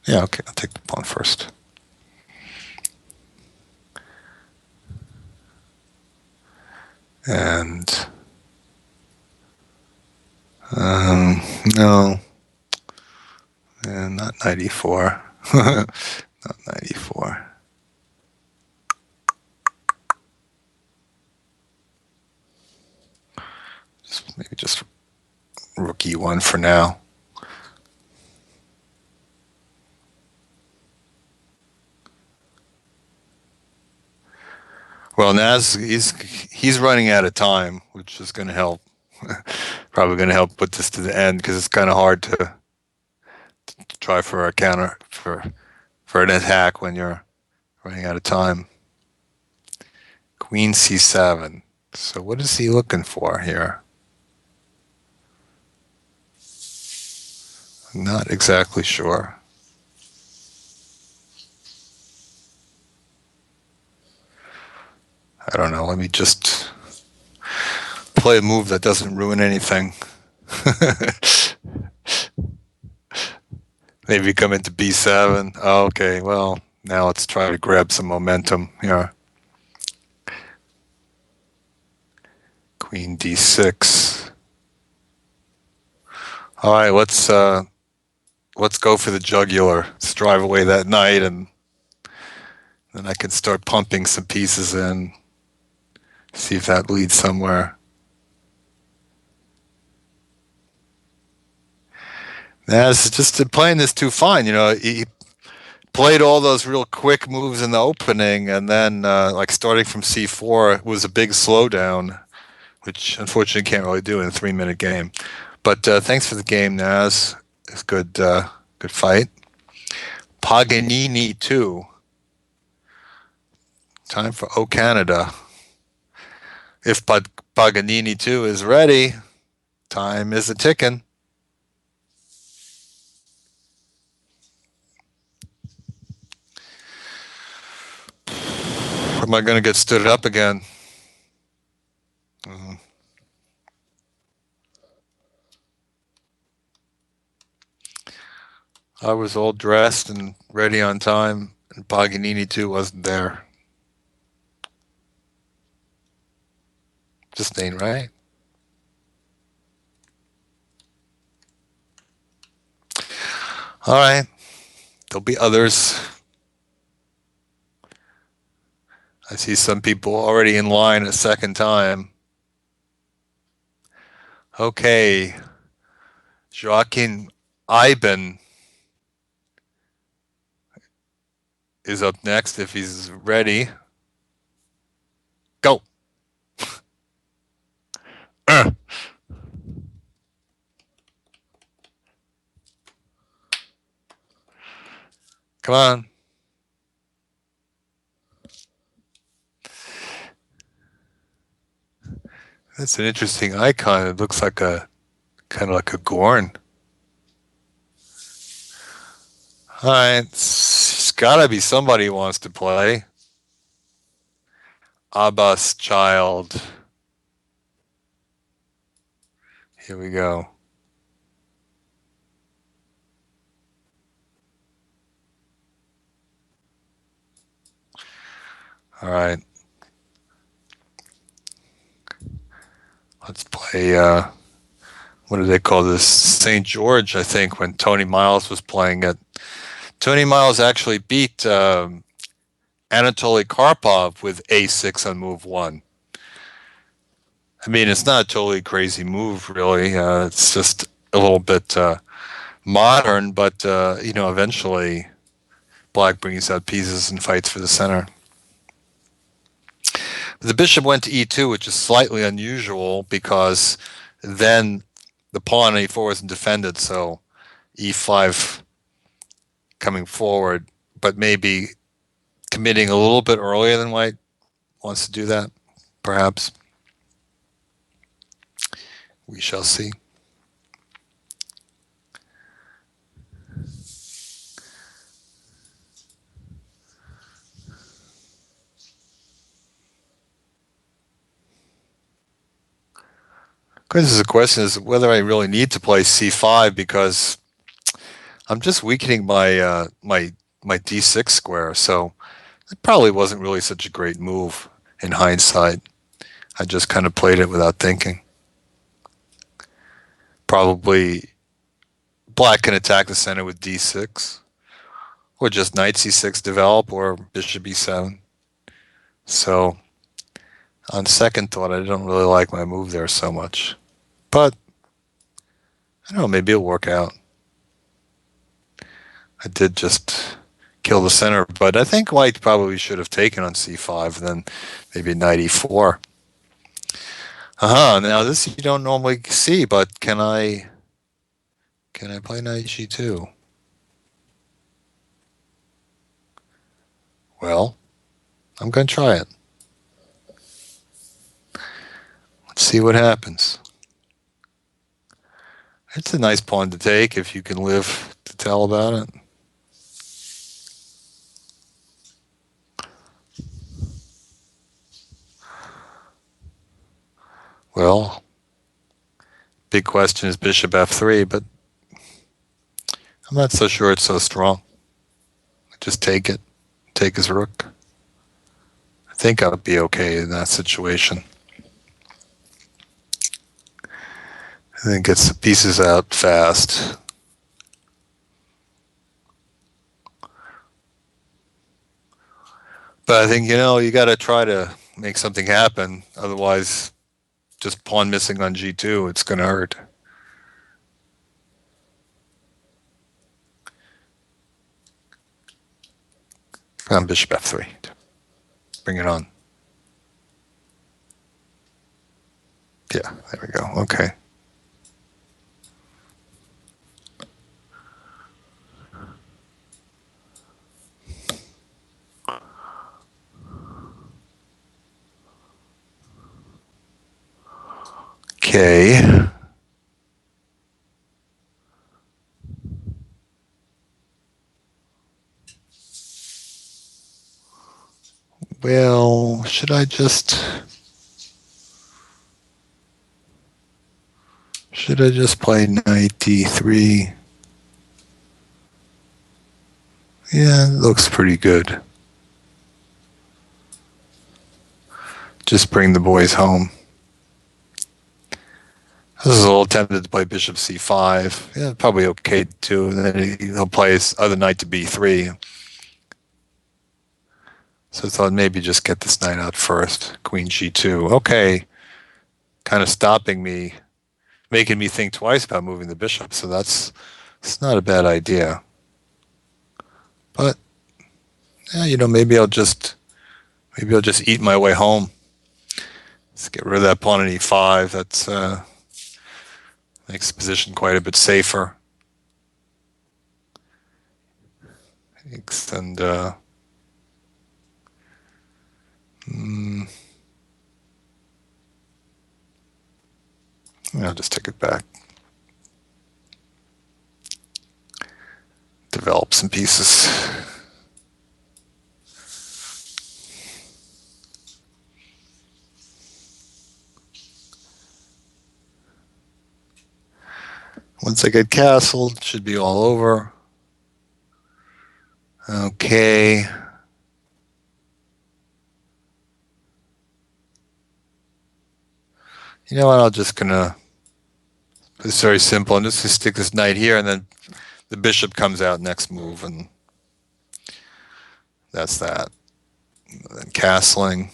Speaker 1: Yeah, okay, I'll take the pawn first. And no, and not knight E4. Not knight E4. Maybe just rook e1 for now. Well, Naz, he's running out of time, which is going to help. Probably going to help put this to the end because it's kind of hard to try for a counter for an attack when you're running out of time. Queen c7. So what is he looking for here? I'm not exactly sure. I don't know. Let me just play a move that doesn't ruin anything. Maybe come into b7. Oh, okay, well, now let's try to grab some momentum here. Queen d6. All right, let's go for the jugular. Let's drive away that knight, and then I can start pumping some pieces in. See if that leads somewhere. Nah, it's just playing this too fine. You know, he played all those real quick moves in the opening, and then like starting from c4 was a big slowdown, which unfortunately can't really do in a 3-minute game. But thanks for the game, Naz. It's good, good fight. Paganini 2. Time for O Canada. If Paganini 2 is ready, time is a ticking. Am I going to get stood up again? I was all dressed and ready on time, and Paganini 2 wasn't there. Just ain't right. All right. There'll be others. I see some people already in line a second time. Okay. Joaquin Iben is up next if he's ready. Go. Come on. That's an interesting icon. It looks like a kind of like a Gorn. All right. It's got to be somebody who wants to play. Abbas Child. Here we go. All right. Let's play, what do they call this? St. George, I think, when Tony Miles was playing it. Tony Miles actually beat Anatoly Karpov with a6 on move 1. I mean, it's not a totally crazy move, really. It's just a little bit modern, but, you know, eventually Black brings out pieces and fights for the center. The bishop went to e2, which is slightly unusual because then the pawn on e4 wasn't defended, so e5 coming forward, but maybe committing a little bit earlier than White wants to do that, perhaps. We shall see. This is a question is whether I really need to play c5 because I'm just weakening my my d6 square, so it probably wasn't really such a great move in hindsight. I just kind of played it without thinking. Probably Black can attack the center with d6, or just knight c6 develop, or bishop e7. So on second thought, I don't really like my move there so much. But I don't know, maybe it'll work out. I did just kill the center, but I think white probably should have taken on c5, and then maybe knight e4. Now this you don't normally see, but can I play knight g2? Well, I'm going to try it. Let's see what happens. It's a nice pawn to take if you can live to tell about it. Well, big question is bishop f3, but I'm not so sure it's so strong. Just take it. Take his rook. I think I'll be okay in that situation. I think gets the pieces out fast. But I think, you got to try to make something happen. Otherwise, just pawn missing on g2, it's going to hurt. On bishop f3. Bring it on. Yeah, there we go. Okay. Okay. Well, should I just play knight d3? Yeah, it looks pretty good. Just bring the boys home. I was a little tempted to play bishop c5. Yeah, probably okay too. And then he'll play his other knight to b3. So I thought maybe just get this knight out first. Queen g2. Okay. Kind of stopping me, making me think twice about moving the bishop. So it's not a bad idea. But yeah, maybe I'll just eat my way home. Let's get rid of that pawn on e5. That's makes the position quite a bit safer. And I'll just take it back. Develop some pieces. Once I get castled, it should be all over. Okay. You know what? I'm just gonna. It's very simple. I'm just gonna stick this knight here, and then the bishop comes out next move, and that's that. And then castling.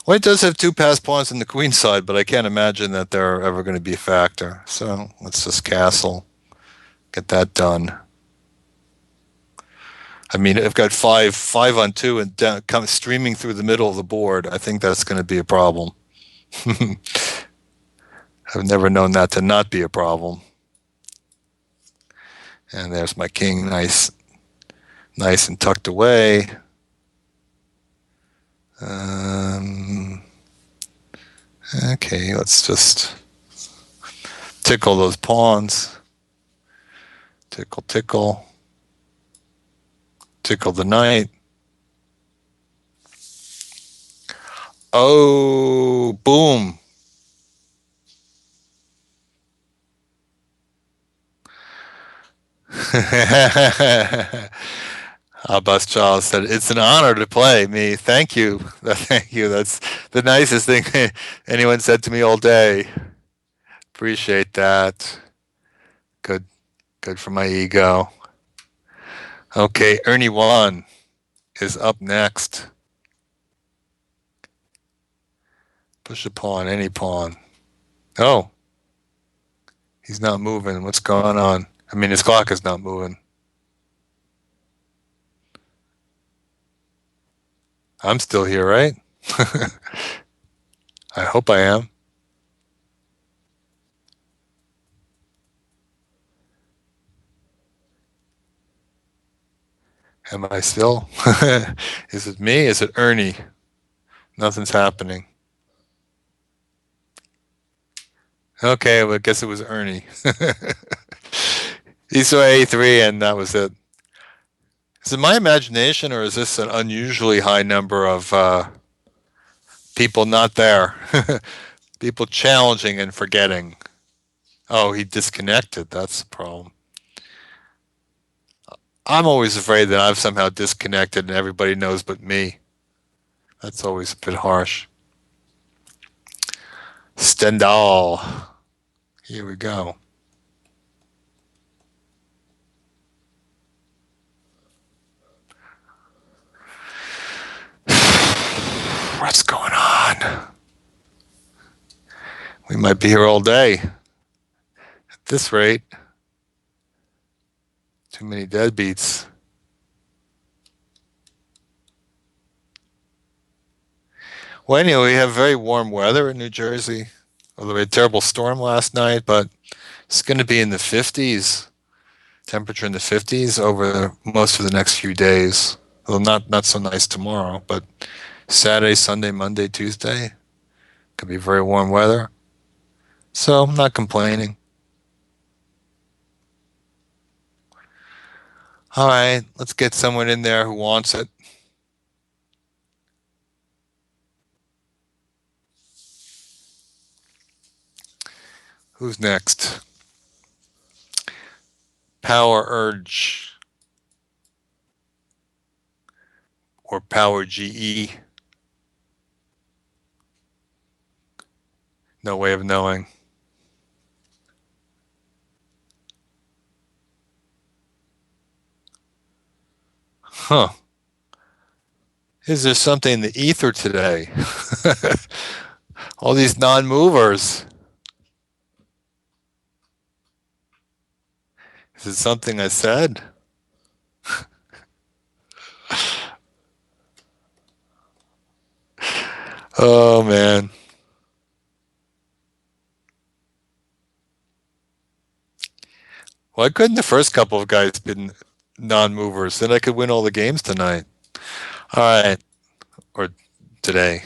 Speaker 1: White does have two passed pawns on the queen side, but I can't imagine that they're ever going to be a factor. So let's just castle, get that done. I mean, I've got five on two, and come streaming through the middle of the board. I think that's going to be a problem. I've never known that to not be a problem. And there's my king, nice and tucked away. Okay, let's just tickle those pawns. Tickle, tickle. Tickle the knight. Oh, boom. Abbas Charles said, "It's an honor to play me. Thank you. Thank you. That's the nicest thing anyone said to me all day. Appreciate that. Good. Good for my ego." Okay, Ernie Wan is up next. Push a pawn, any pawn. Oh, He's not moving. What's going on? I mean, his clock is not moving. I'm still here, right? I hope I am. Am I still? Is it me? Is it Ernie? Nothing's happening. Okay, well, I guess it was Ernie. He saw A3 and that was it. Is it my imagination or is this an unusually high number of people not there? People challenging and forgetting. Oh, he disconnected. That's the problem. I'm always afraid that I've somehow disconnected and everybody knows but me. That's always a bit harsh. Stendhal. Here we go. What's going on? We might be here all day. At this rate, too many deadbeats. Well, anyway, we have very warm weather in New Jersey. Although we had a terrible storm last night, but it's going to be in the 50s, temperature in the 50s over most of the next few days. Well, not so nice tomorrow, but Saturday, Sunday, Monday, Tuesday could be very warm weather. So I'm not complaining. All right, let's get someone in there who wants it. Who's next? Power Urge or Power GE? No way of knowing. Huh. Is there something in the ether today? All these non-movers. Is it something I said? Oh man. Why couldn't the first couple of guys been non-movers? Then I could win all the games tonight. All right, or today.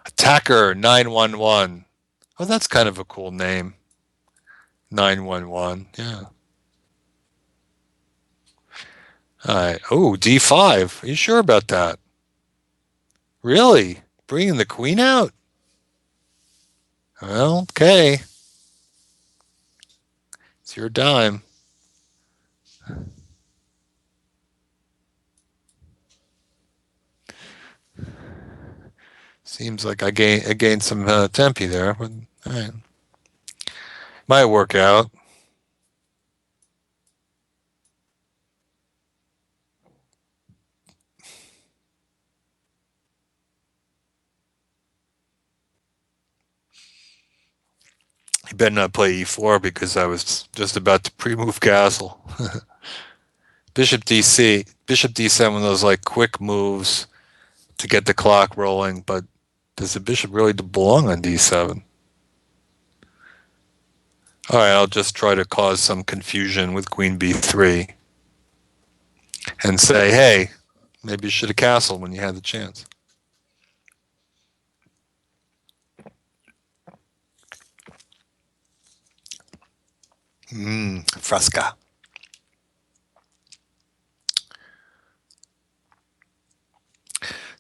Speaker 1: Attacker 911. Oh, that's kind of a cool name. 911. Yeah. All right. Oh, D5. Are you sure about that? Really? Bringing the queen out? Well, okay. It's your dime. Seems like I gained some tempi there, but all right. Might work out. You better not play E4 because I was just about to pre-move castle. Bishop DC. Bishop D7, one of those like quick moves to get the clock rolling, but does the bishop really belong on D7? All right, I'll just try to cause some confusion with Queen B3 and say, hey, maybe you should have castled when you had the chance. Fresca.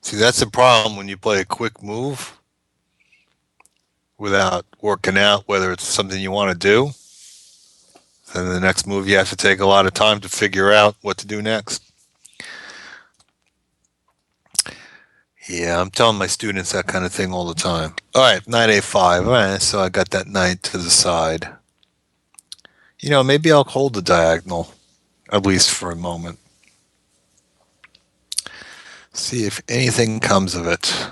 Speaker 1: See, that's the problem when you play a quick move without working out whether it's something you want to do. Then the next move, you have to take a lot of time to figure out what to do next. Yeah, I'm telling my students that kind of thing all the time. All right, knight A5. All right, so I got that knight to the side. You know, maybe I'll hold the diagonal, at least for a moment. See if anything comes of it.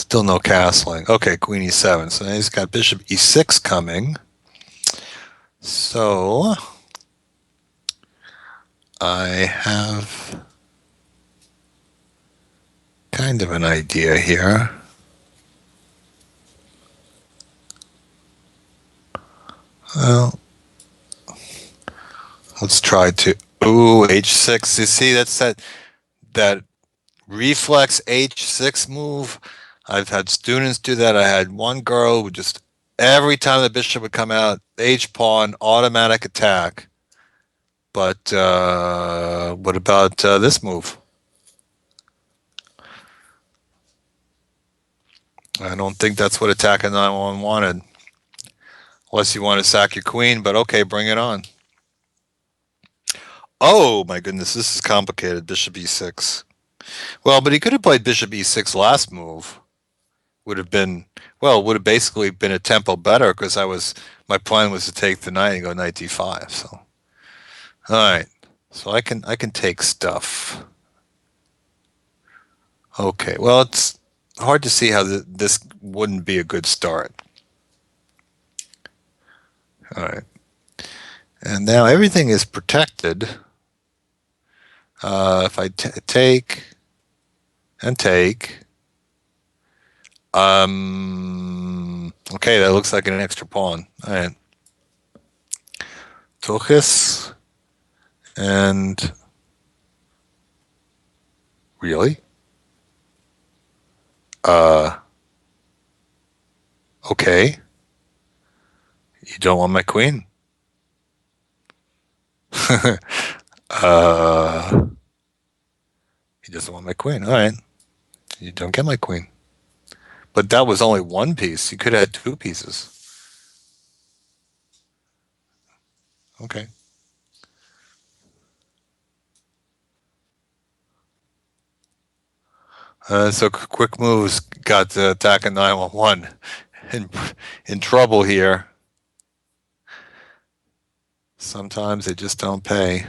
Speaker 1: Still no castling. Okay, queen e7. So now he's got bishop e6 coming. So I have kind of an idea here. Well, let's try to. Ooh, h6. You see, that's that reflex h6 move. I've had students do that. I had one girl who just every time the bishop would come out, h pawn, automatic attack. But what about this move? I don't think that's what attacking 9-1 wanted. Unless you want to sack your queen, but okay, bring it on. Oh my goodness, this is complicated. Bishop e6. Well, but he could have played bishop e6 last move. Would have been, well, would have basically been a tempo better because my plan was to take the knight and go knight d5. So, all right, so I can take stuff. Okay, well, it's hard to see how this wouldn't be a good start. All right, and now everything is protected. If I take and take, okay, that looks like an extra pawn. All right, Tochis, and really, uh, okay, you don't want my queen. uh, he doesn't want my queen. All right, you don't get my queen. But that was only one piece. You could have had two pieces. Okay. So quick moves got the attack at 911 in trouble here. Sometimes they just don't pay.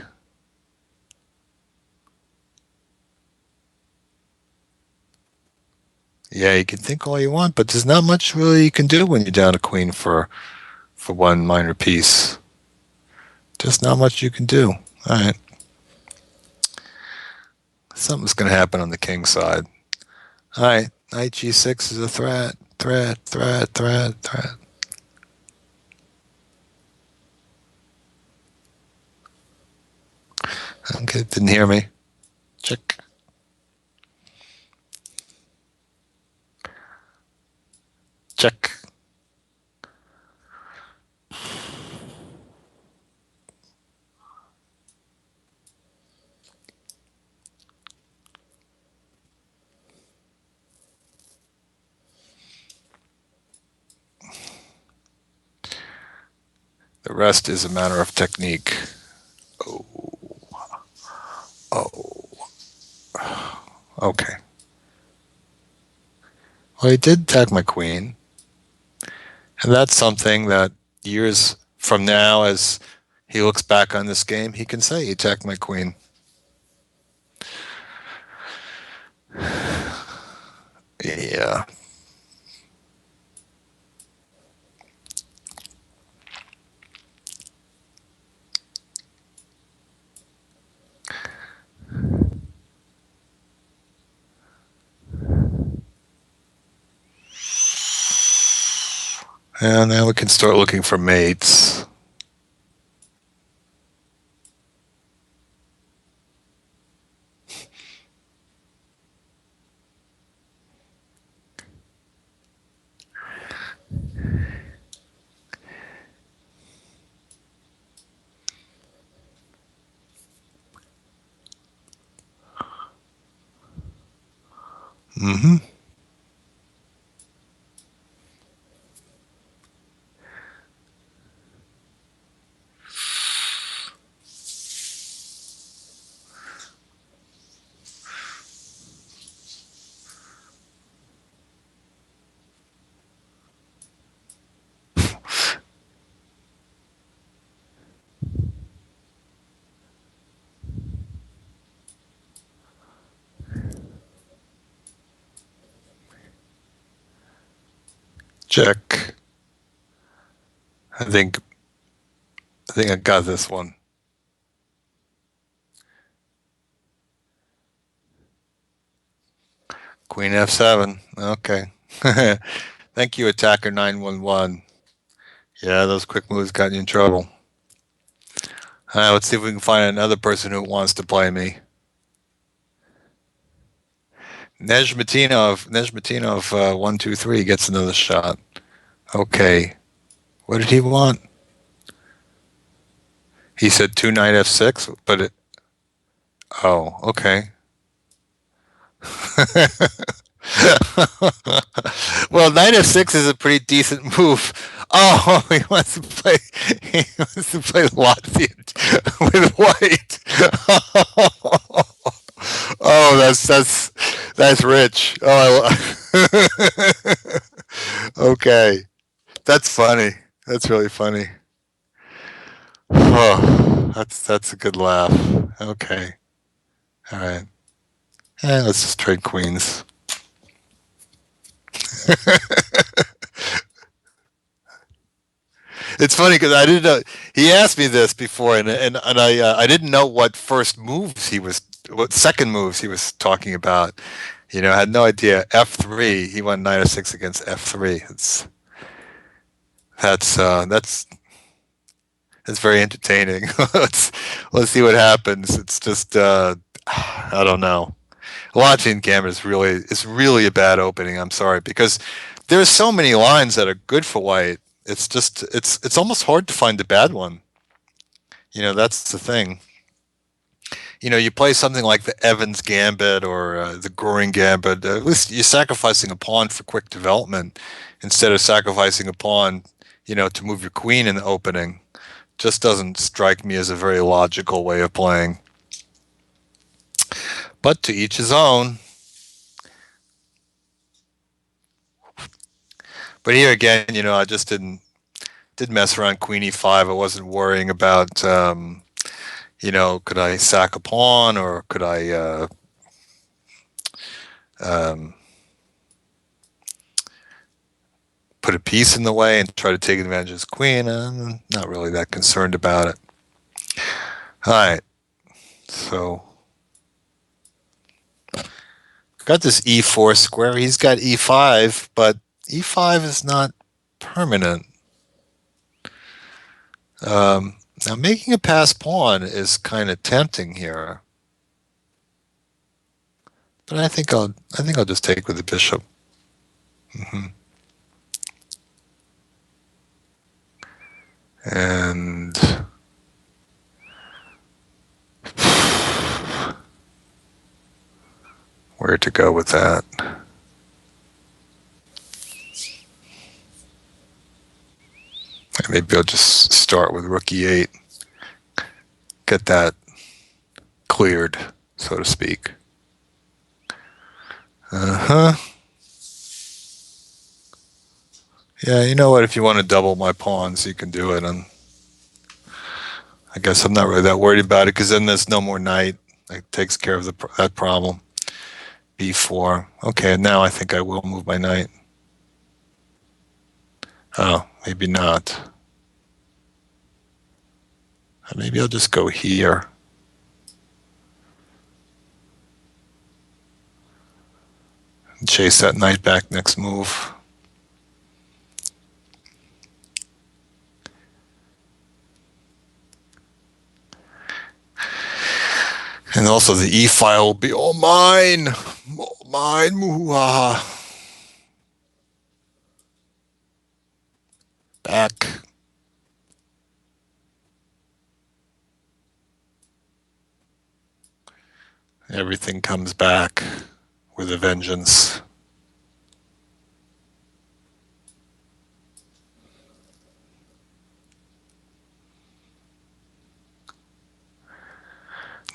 Speaker 1: Yeah, you can think all you want, but there's not much really you can do when you're down a queen for one minor piece. Just not much you can do. All right. Something's going to happen on the king side. All right. Knight g6 is a threat. Threat. Okay, didn't hear me. Check. Check. The rest is a matter of technique. Oh. Oh. Okay. Well, he did attack my queen. And that's something that years from now, as he looks back on this game, he can say he attacked my queen. Yeah. And now we can start looking for mates. Mm-hmm. Check. I think I got this one. Queen F7. Okay. Thank you, Attacker 911. Yeah, those quick moves got you in trouble. All right, let's see if we can find another person who wants to play me. Nezhmatinov, 123 gets another shot. Okay. What did he want? He said 2 knight f6, but it. Oh, okay. Well, knight f6 is a pretty decent move. Oh, he wants to play. He wants to play Latvian with white. Oh, that's rich. Okay, that's funny. That's really funny. Oh, that's a good laugh. Okay, all right. Let's just trade queens. It's funny because I didn't know he asked me this before, and I didn't know what second moves he was talking about. I had no idea. F3. He went knight f6 against f3. That's very entertaining. Let's see what happens. It's just I don't know. Watching Gambit is really a bad opening. I'm sorry because there's so many lines that are good for white. It's almost hard to find a bad one. That's the thing. You play something like the Evans Gambit or the Goring Gambit. At least you're sacrificing a pawn for quick development instead of sacrificing a pawn, to move your queen in the opening. Just doesn't strike me as a very logical way of playing. But to each his own. But here again, I just did mess around Queen E5. I wasn't worrying about, could I sack a pawn or could I um, put a piece in the way and try to take advantage of his queen. I'm not really that concerned about it. All right, so got this E4 square. He's got E5, but E5 is not permanent. Now making a pass pawn is kind of tempting here, but I think I'll just take with the bishop. Mm-hmm. And where to go with that? Maybe I'll just start with rook e8, get that cleared, so to speak. Uh-huh. Yeah, you know what? If you want to double my pawns, you can do it. And I guess I'm not really that worried about it because then there's no more knight. It takes care of that problem. B4. Okay, now I think I will move my knight. Oh, maybe not. Maybe I'll just go here. And chase that knight back next move. And also the E file will be all mine. All mine, muhaha. Back. Everything comes back with a vengeance.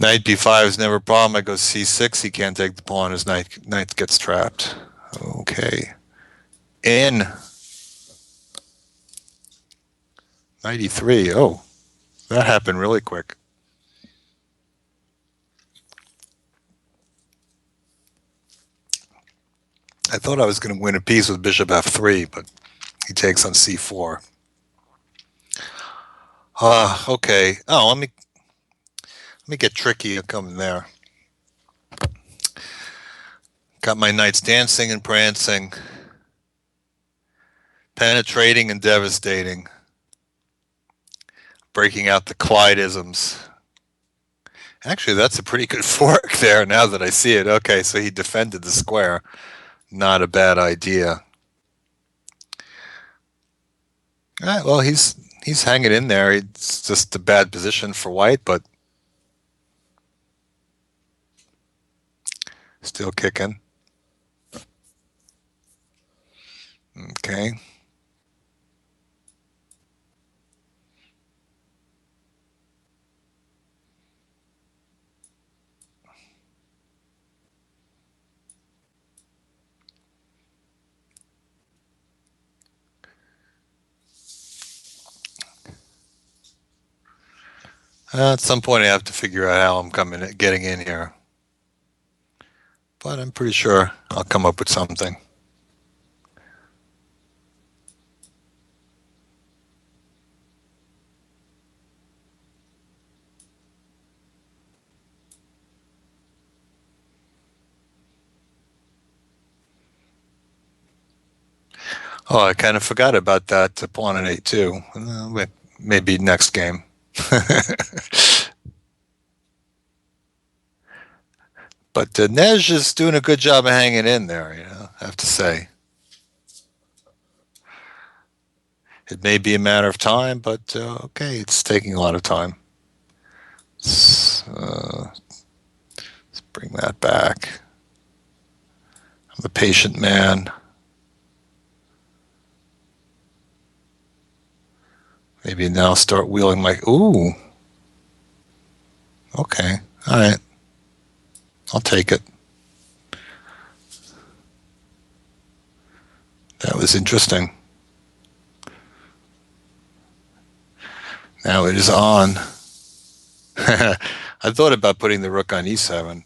Speaker 1: Knight b5 is never a problem. I go c6. He can't take the pawn. His knight gets trapped. Okay. In. Knight e3. Oh, that happened really quick. I thought I was going to win a piece with bishop f3, but He takes on c4. Okay. Oh, let me get tricky coming there. Got my knights dancing and prancing, penetrating and devastating, breaking out the Clydeisms. Actually, that's a pretty good fork there now that I see it. Okay, so he defended the square. Not a bad idea. All right, well, he's hanging in there. It's just a bad position for white, but still kicking. Okay. At some point, I have to figure out how I'm getting in here, but I'm pretty sure I'll come up with something. Oh, I kind of forgot about that pawn and a2. Maybe next game. But Nej is doing a good job of hanging in there, I have to say. It may be a matter of time, but okay, it's taking a lot of time. Let's bring that back. I'm a patient man. Maybe now start wheeling my... Ooh. Okay. All right. I'll take it. That was interesting. Now it is on. I thought about putting the rook on e7.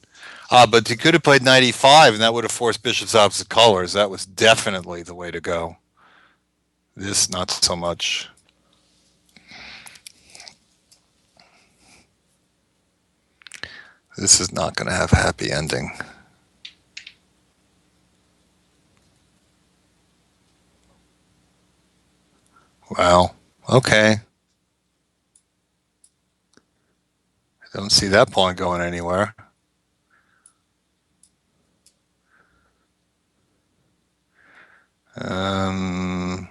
Speaker 1: But he could have played knight e5, and that would have forced bishops opposite colors. That was definitely the way to go. This, not so much. This is not going to have a happy ending. Wow. Okay. I don't see that pawn going anywhere. Hmm.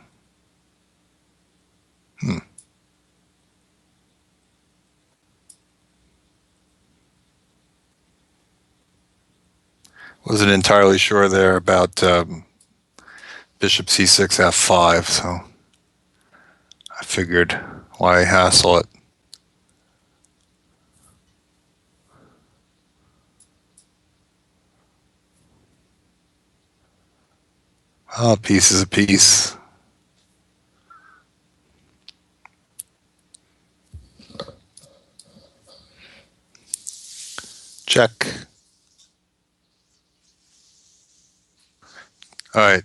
Speaker 1: Wasn't entirely sure there about bishop c6 f5, so I figured why hassle it. Oh, piece is a piece. Check. All right.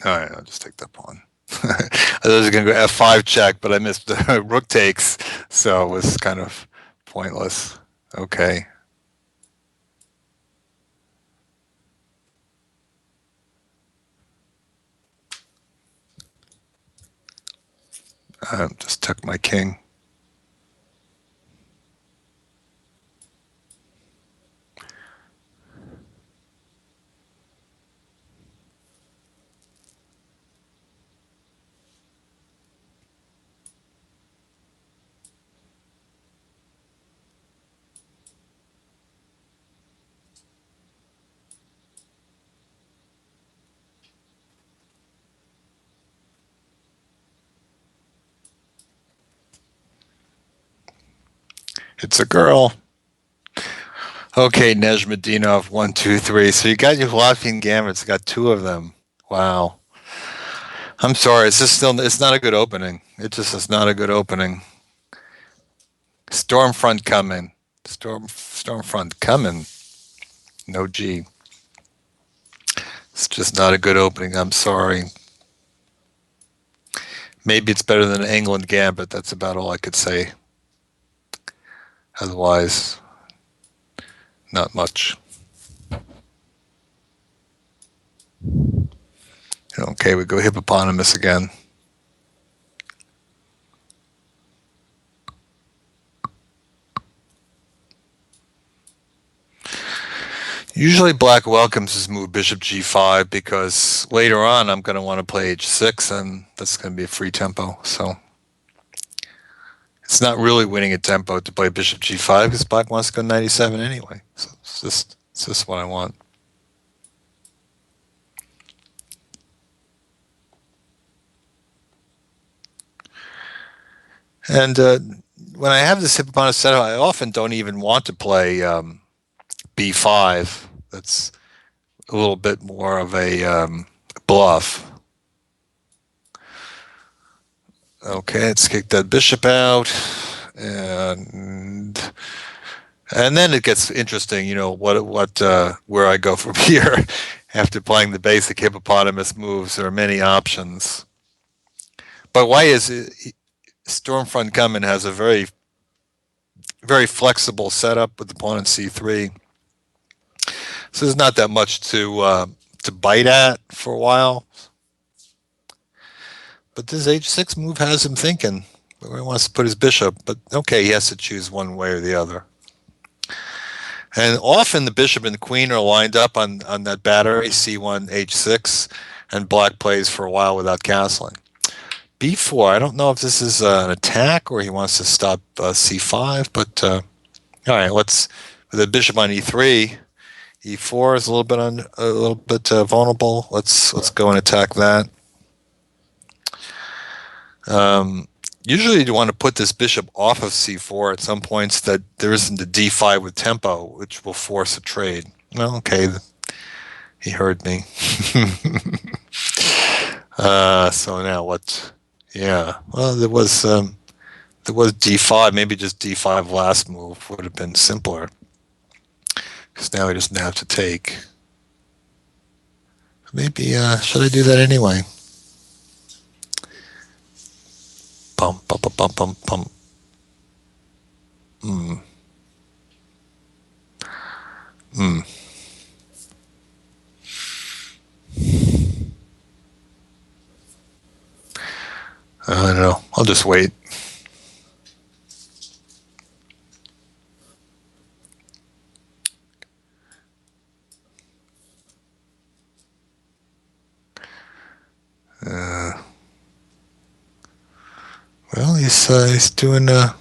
Speaker 1: All right, I'll just take that pawn. I was going to go f5 check, but I missed the rook takes, so it was kind of pointless. Okay. Just took my king. It's a girl. Okay, Nejmadinov, 1, 2, 3. So you got your Latvian gambits. Got two of them. Wow. I'm sorry. It's just still. It's not a good opening. It just is not a good opening. Stormfront coming. Stormfront coming. No G. It's just not a good opening. I'm sorry. Maybe it's better than an England gambit. That's about all I could say. Otherwise, not much. Okay, we go hippopotamus again. Usually black welcomes his move bishop g5 because later on I'm going to want to play h6 and that's going to be a free tempo. So it's not really winning a tempo to play bishop g5 because black wants to go 97 anyway. So it's just what I want. And when I have this hippopotamus setup, I often don't even want to play b5. That's a little bit more of a bluff. Okay, let's kick that bishop out, and then it gets interesting. You know where I go from here after playing the basic hippopotamus moves. There are many options, but why is it, Stormfront Gunman has a very flexible setup with the pawn in c3, so there's not that much to bite at for a while. But this h6 move has him thinking where he wants to put his bishop. But okay, he has to choose one way or the other. And often the bishop and the queen are lined up on that battery, c1, h6, and black plays for a while without castling. b4, I don't know if this is an attack or he wants to stop c5, but all right, let's, with the bishop on e3, e4 is a little bit vulnerable. Let's go and attack that. Usually you want to put this bishop off of c4 at some points that there isn't a d5 with tempo, which will force a trade. Well, okay, he heard me. So now what? Yeah, well, there was d5. Maybe just d5 last move would have been simpler, because now he doesn't have to take. Maybe should I do that anyway? Bum, bum, bum, bum, bum, bum. I don't know. I'll just wait. Well, he's doing a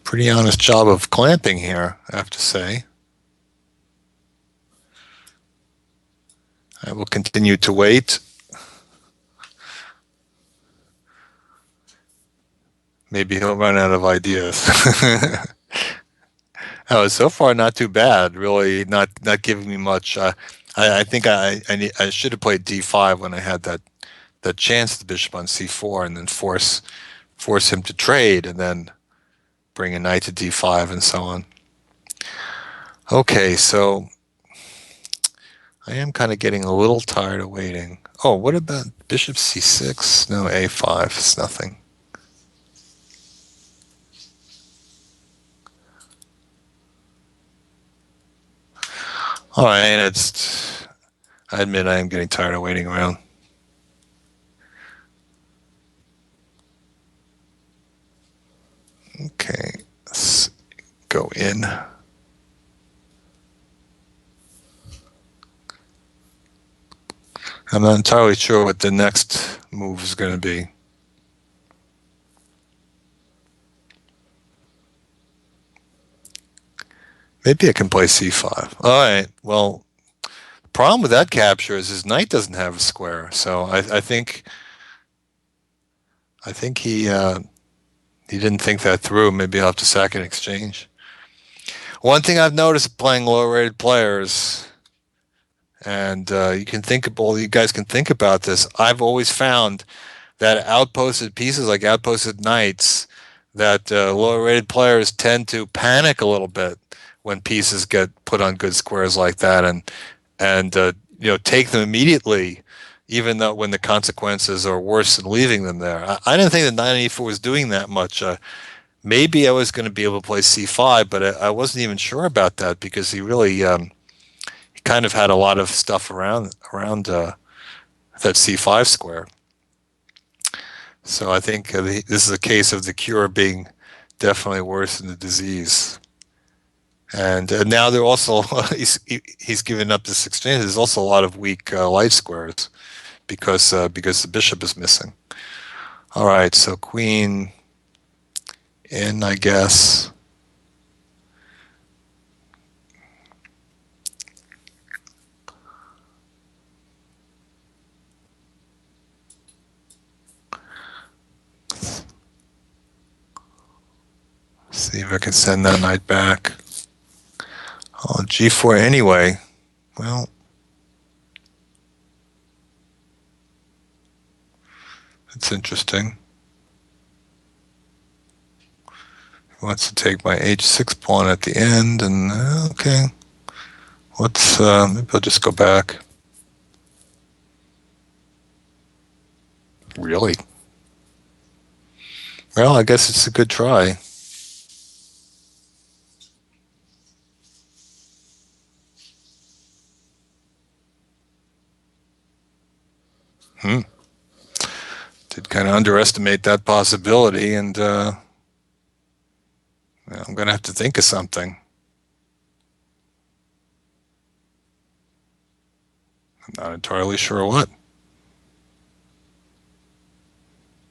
Speaker 1: pretty honest job of clamping here, I have to say. I will continue to wait. Maybe he'll run out of ideas. Oh, so far not too bad. Really, not giving me much. I think I should have played d5 when I had that chance, the bishop on c4, and then force him to trade, and then bring a knight to d5 and so on. Okay, so I am kind of getting a little tired of waiting. Oh, what about bishop c6? No, a5. It's nothing. All right, I admit I am getting tired of waiting around. Okay, let's go in. I'm not entirely sure what the next move is going to be. Maybe I can play c5. All right, well, the problem with that capture is his knight doesn't have a square, so I think he didn't think that through. Maybe I'll have to sack an exchange. One thing I've noticed playing low-rated players, and you guys can think about this. I've always found that outposted pieces, like outposted knights, that lower-rated players tend to panic a little bit when pieces get put on good squares like that, and take them immediately even though when the consequences are worse than leaving them there. I didn't think that knight on e4 was doing that much. Maybe I was going to be able to play c5, but I wasn't even sure about that because he really he kind of had a lot of stuff around that c5 square. So I think this is a case of the cure being definitely worse than the disease. And now they're also he's given up this exchange. There's also a lot of weak light squares because the bishop is missing. All right, so queen in, I guess. See if I can send that knight back. Oh, g4 anyway. Well, that's interesting. He wants to take my h6 pawn at the end, and okay. Maybe I'll just go back. Really? Well, I guess it's a good try. Hmm. Did kind of underestimate that possibility, and I'm going to have to think of something. I'm not entirely sure what.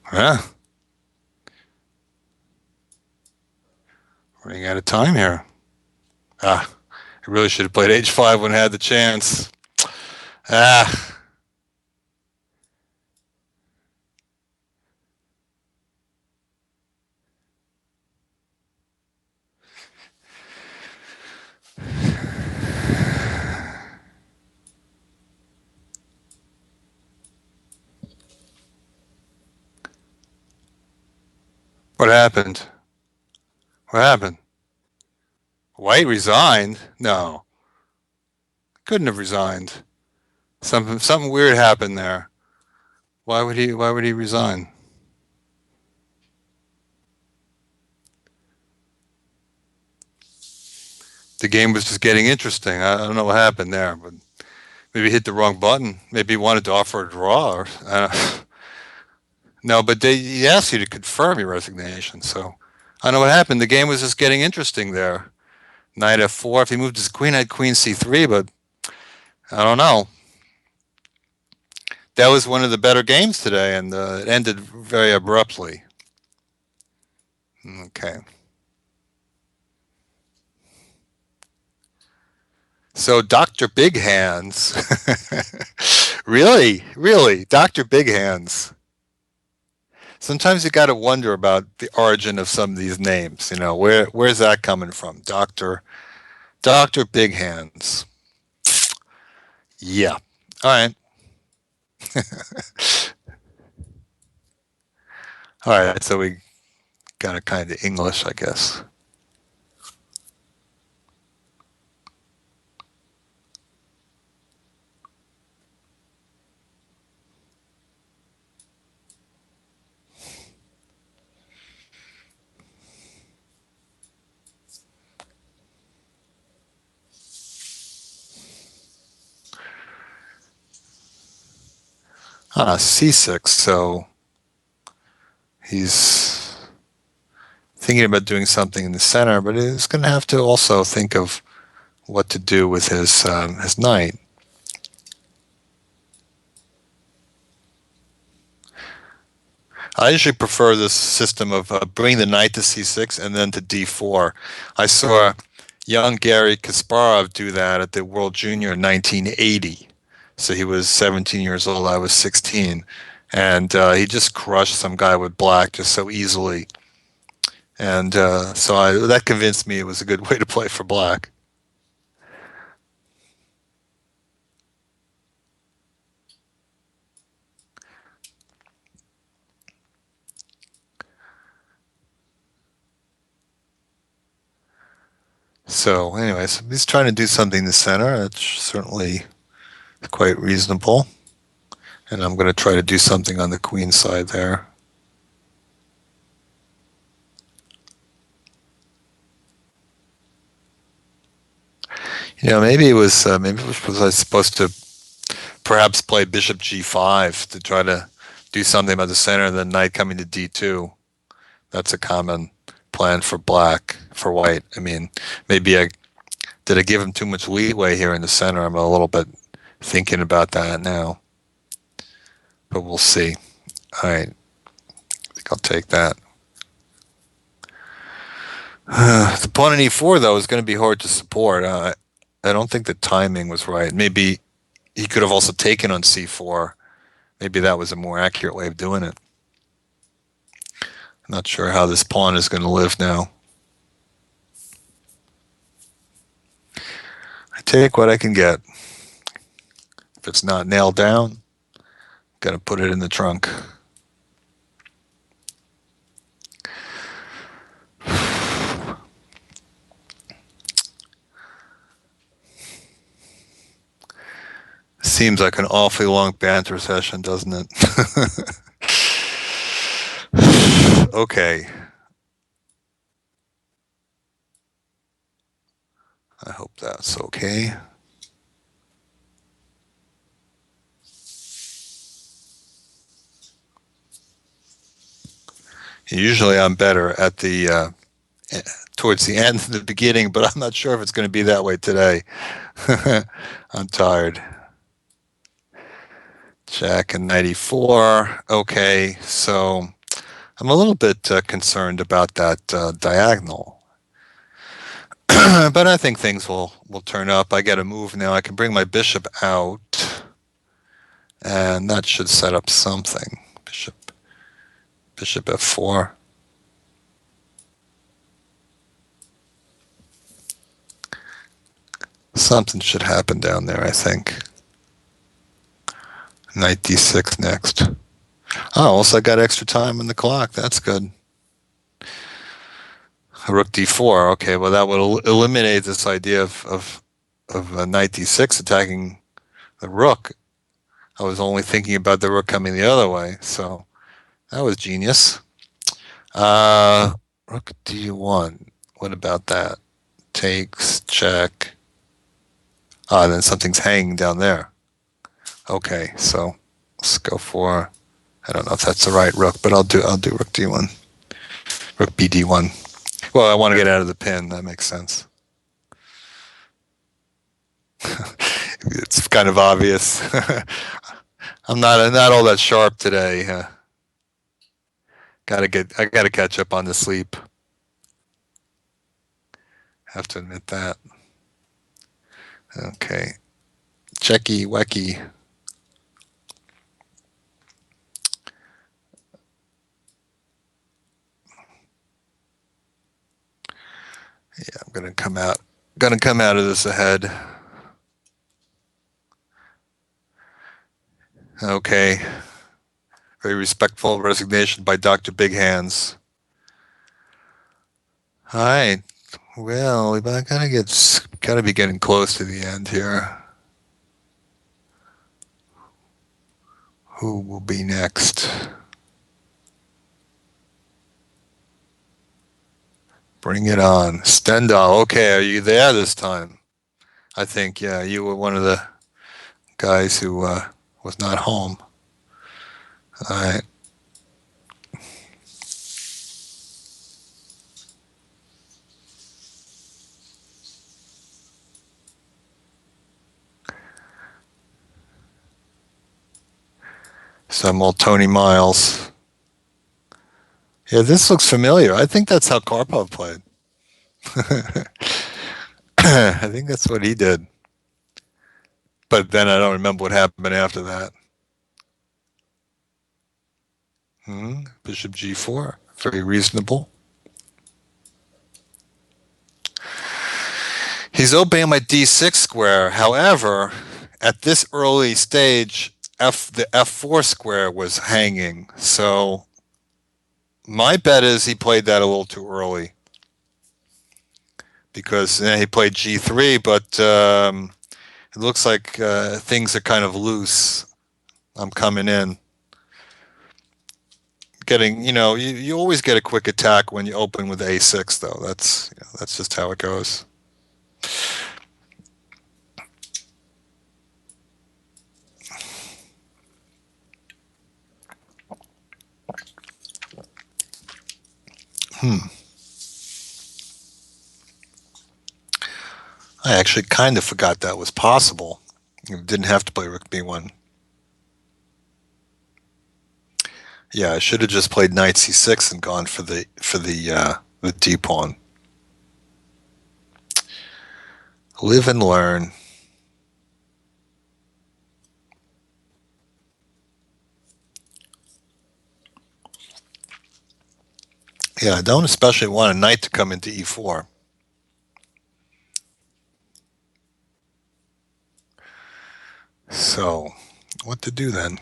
Speaker 1: Huh? Running out of time here. Ah, I really should have played h5 when I had the chance. Ah, what happened? What happened? White resigned? No, couldn't have resigned. Something weird happened there. Why would he resign? The game was just getting interesting. I don't know what happened there, but maybe he hit the wrong button. Maybe he wanted to offer a draw. No, but he asked you to confirm your resignation. So I don't know what happened. The game was just getting interesting there. Knight f4. If he moved his queen, I'd queen c3, but I don't know. That was one of the better games today, and it ended very abruptly. Okay. So Dr. Big Hands. Really? Really? Dr. Big Hands. Sometimes you got to wonder about the origin of some of these names. Where's that coming from? Dr. Big Hands. Yeah. All right. All right. So we got a kind of English, I guess. C6. So he's thinking about doing something in the center, but he's going to have to also think of what to do with his knight. I usually prefer this system of bring the knight to c6 and then to d4. I saw young Gary Kasparov do that at the World Junior in 1980. So he was 17 years old, I was 16. And he just crushed some guy with black just so easily. And that convinced me it was a good way to play for black. So anyways, he's trying to do something in the center. That's certainly quite reasonable. And I'm going to try to do something on the queen side there. Maybe was I supposed to perhaps play bishop g5 to try to do something about the center, and then knight coming to d2. That's a common plan for black, for white. I mean, maybe I did I give him too much leeway here in the center? I'm a little bit thinking about that now, but we'll see. All right, I think I'll take that. The pawn in e4 though is going to be hard to support. I don't think the timing was right. Maybe he could have also taken on c4. Maybe that was a more accurate way of doing it. I'm not sure how this pawn is going to live now. I take what I can get. If it's not nailed down, I'm going to put it in the trunk. Seems like an awfully long banter session, doesn't it? Okay. I hope that's okay. Usually I'm better at the towards the end than the beginning, but I'm not sure if it's going to be that way today. I'm tired. Jack and 94. Okay, so I'm a little bit concerned about that diagonal. But I think things will turn up. I get a move now. I can bring my bishop out, and that should set up something. Bishop f4. Something should happen down there, I think. Knight d6 next. Oh, also I got extra time on the clock. That's good. Rook d4. Okay, well that would eliminate this idea of knight d6 attacking the rook. I was only thinking about the rook coming the other way, so that was genius. Rook d1. What about that? Takes, check. Ah, then something's hanging down there. Okay, so let's go for. I don't know if that's the right rook, but I'll do rook d1, rook bd1. Well, I want to get out of the pin. That makes sense. It's kind of obvious. I'm not all that sharp today. I gotta catch up on the sleep. Have to admit that. Okay, checky wecky. Yeah, I'm gonna come out. Gonna come out of this ahead. Okay. Very respectful resignation by Dr. Big Hands. All right. Well, we gotta be getting close to the end here. Who will be next? Bring it on. Stendhal. Okay, are you there this time? I think, yeah, you were one of the guys who was not home. All right. Some old Tony Miles. Yeah, this looks familiar. I think that's how Karpov played. I think that's what he did. But then I don't remember what happened after that. Bishop g4. Very reasonable. He's obeying my d6 square. However, at this early stage, the f4 square was hanging. So my bet is he played that a little too early. Because he played g3, but it looks like things are kind of loose. I'm coming in. Getting, you always get a quick attack when you open with A6, though. That's just how it goes. Hmm. I actually kind of forgot that was possible. You didn't have to play Rook B1. Yeah, I should have just played Knight C6 and gone for the D pawn. Live and learn. Yeah, I don't especially want a knight to come into E4. So, what to do then?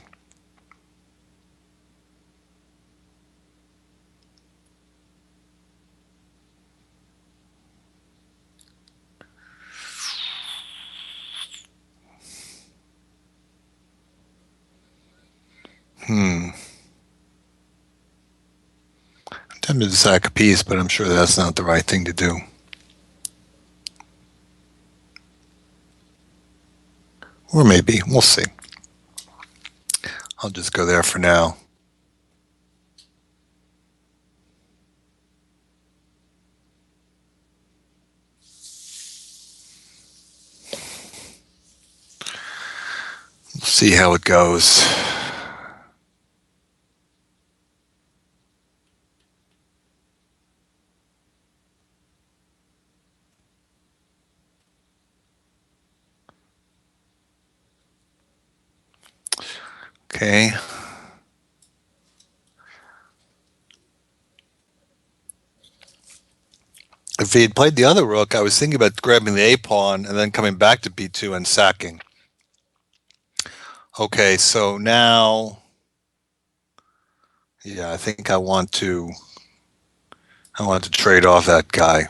Speaker 1: Hmm. I'm tempted to sack a piece, but I'm sure that's not the right thing to do. Or maybe. We'll see. I'll just go there for now. We'll see how it goes. Okay. If he had played the other rook, I was thinking about grabbing the A pawn and then coming back to B2 and sacking. Okay, so now, yeah, I think I want to trade off that guy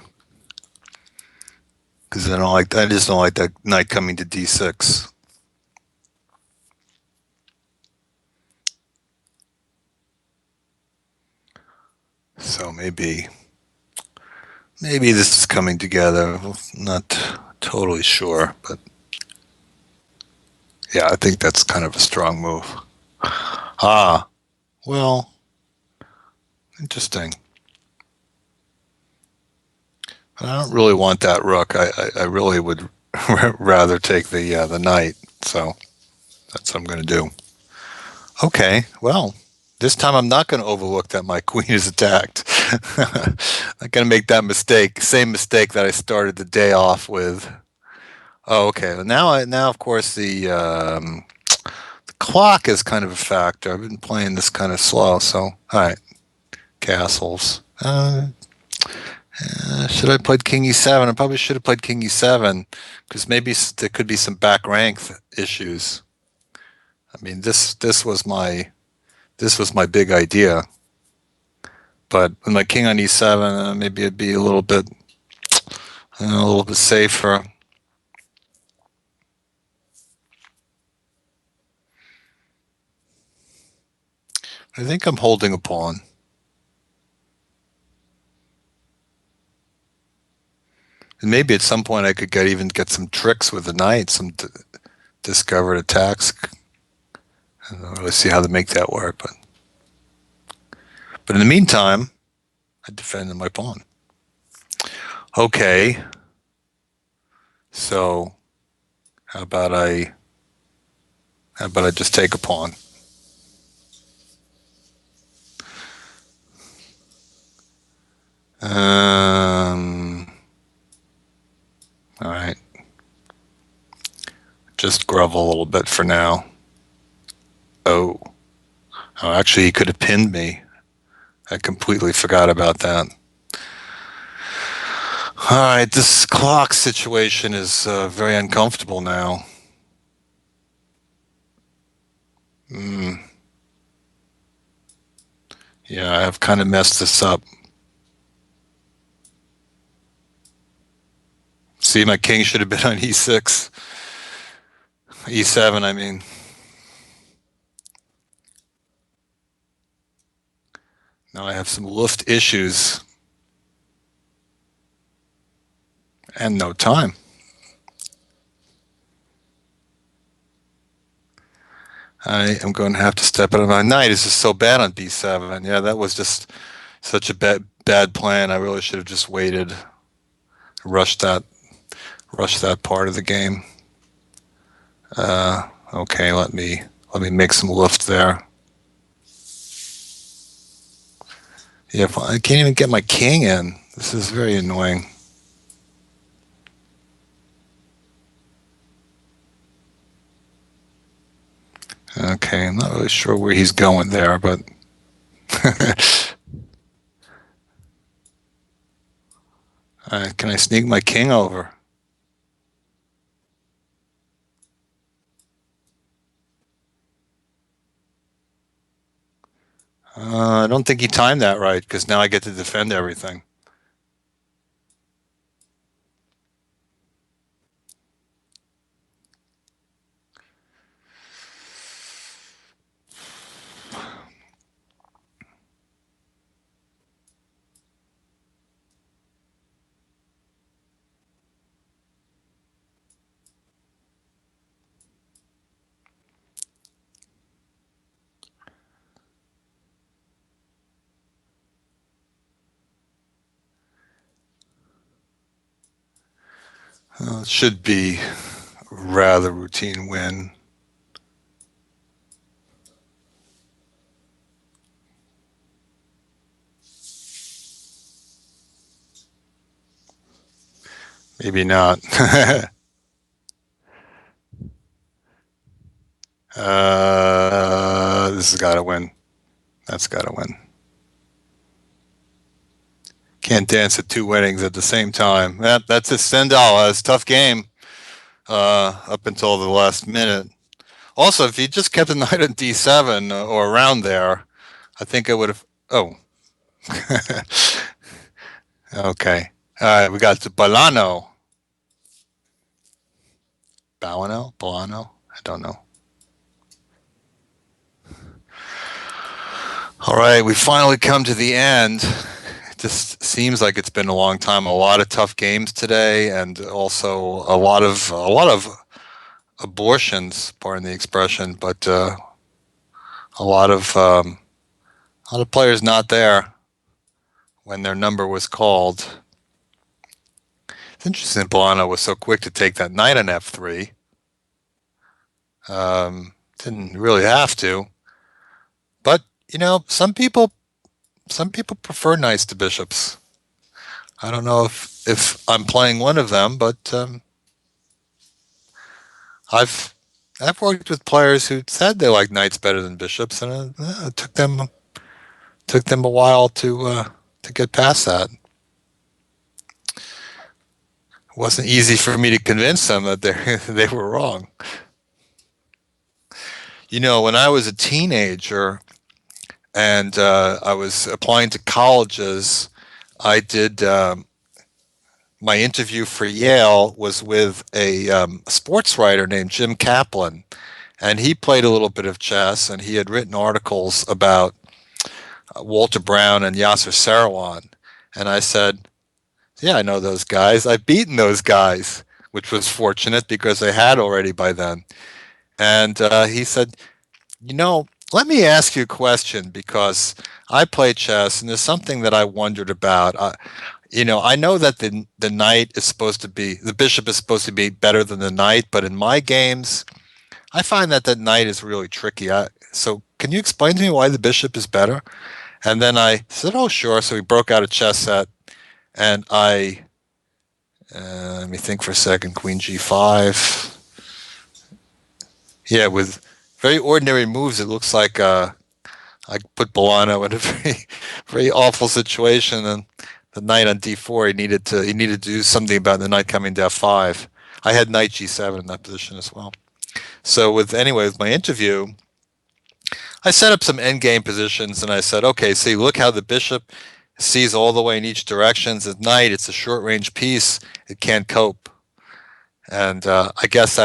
Speaker 1: because I just don't like that knight coming to D6. So maybe this is coming together. Not totally sure, but yeah, I think that's kind of a strong move. Ah, well, interesting. I don't really want that rook. I really would rather take the knight. So that's what I'm going to do. Okay, well, this time I'm not going to overlook that my queen is attacked. I'm not going to make that mistake. Same mistake that I started the day off with. Oh, okay. Well, now of course the clock is kind of a factor. I've been playing this kind of slow, so all right. Castles. Should I played King E7? I probably should have played King E7 because maybe there could be some back rank issues. I mean, this was my big idea, but with my King on E7, maybe it'd be a little bit safer. I think I'm holding a pawn. And maybe at some point I could get some tricks with the knight, some discovered attacks. I don't really see how to make that work, but in the meantime, I defended my pawn. Okay, so how about I how about I just take a pawn? All right, just grovel a little bit for now. Oh, actually, he could have pinned me. I completely forgot about that. All right, this clock situation is very uncomfortable now. Mm, yeah, I've kind of messed this up. See, my king should have been on E6. E7, I mean. Now I have some Luft issues and no time. I am going to have to step out. My knight is just so bad on b7. Yeah, that was just such a bad plan. I really should have just waited, rushed that, rushed that part of the game. Okay, let me make some Luft there. Yeah, I can't even get my king in. This is very annoying. Okay, I'm not really sure where he's going there, but can I sneak my king over? I don't think he timed that right because now I get to defend everything. It should be a rather routine win. Maybe not. This has got to win. That's got to win. Can't dance at two weddings at the same time. That's a Stendhal. It's a tough game up until the last minute. Also, if he just kept the knight on d7 or around there, I think I would have. Oh, okay. All right, we got the Balano. Balano? Balano? I don't know. All right, we finally come to the end. It just seems like it's been a long time. A lot of tough games today, and also a lot of abortions. Pardon the expression, but a lot of players not there when their number was called. It's interesting. Bolano was so quick to take that knight on f3. Didn't really have to, but some people prefer knights to bishops. I don't know if I'm playing one of them, but I've I've worked with players who said they like knights better than bishops, and it took them a while to get past that. It wasn't easy for me to convince them that they were wrong. When I was a teenager and I was applying to colleges, I did my interview for Yale was with a sports writer named Jim Kaplan, and he played a little bit of chess, and he had written articles about Walter Brown and Yasser Seirawan. And I said, "Yeah, I know those guys. I've beaten those guys," which was fortunate because I had already by then. And he said, let me ask you a question because I play chess, and there's something that I wondered about. I know that the bishop is supposed to be better than the knight, but in my games, I find that the knight is really tricky. So can you explain to me why the bishop is better? And then I said, oh, sure. So we broke out a chess set, and let me think for a second, Queen G5. Yeah, with very ordinary moves, it looks like I put Bolano in a very awful situation, and the knight on d4, he needed to do something about the knight coming to f5. I had knight g7 in that position as well. So with my interview, I set up some endgame positions, and I said, okay, see, look how the bishop sees all the way in each direction. At knight, it's a short range piece; it can't cope, and I guess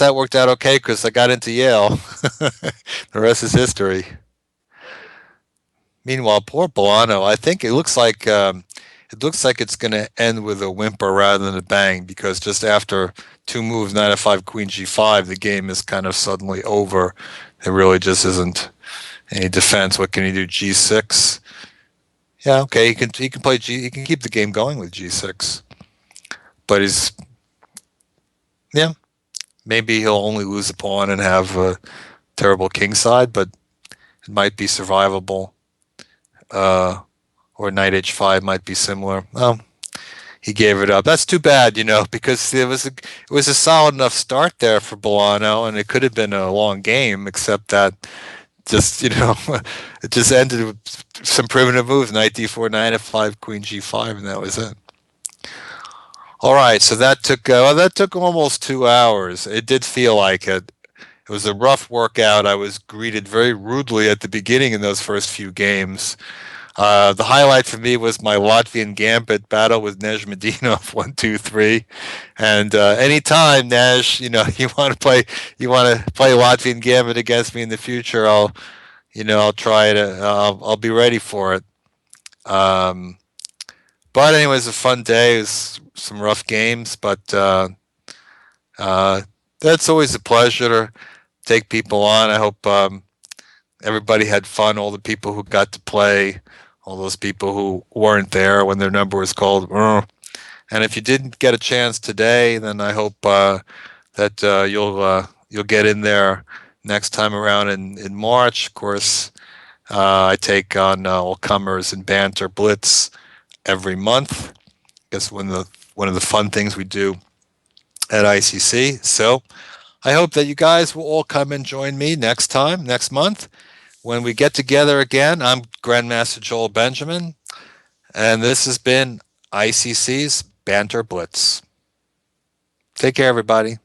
Speaker 1: that worked out okay because I got into Yale. The rest is history. Meanwhile, poor Bolano, I think it looks like it's going to end with a whimper rather than a bang because just after two moves, knight f5, queen g5, the game is kind of suddenly over. There really just isn't any defense. What can he do? G6. Yeah, okay. He can play G. He can keep the game going with G6, but he's yeah. Maybe he'll only lose a pawn and have a terrible king side, but it might be survivable. Uh, or knight h5 might be similar. Oh, he gave it up. That's too bad, because it was a solid enough start there for Bolano, and it could have been a long game, except that just it just ended with some primitive moves: knight d4, knight f5, queen g5, and that was it. All right, so that took almost 2 hours. It did feel like it. It was a rough workout. I was greeted very rudely at the beginning in those first few games. The highlight for me was my Latvian Gambit battle with Nej Medinov, 1, 2, 3. And anytimeNej, you want to play Latvian Gambit against me in the future, I'll try to, I'll be ready for it. Um, but anyway, it was a fun day. It was some rough games, but uh, that's always a pleasure to take people on. I hope everybody had fun. All the people who got to play, all those people who weren't there when their number was called. And if you didn't get a chance today, then I hope that you'll get in there next time around in March. Of course, I take on all comers in Banter Blitz every month. I guess one of the fun things we do at ICC. So I hope that you guys will all come and join me next month. When we get together again, I'm Grandmaster Joel Benjamin, and this has been ICC's Banter Blitz. Take care, everybody.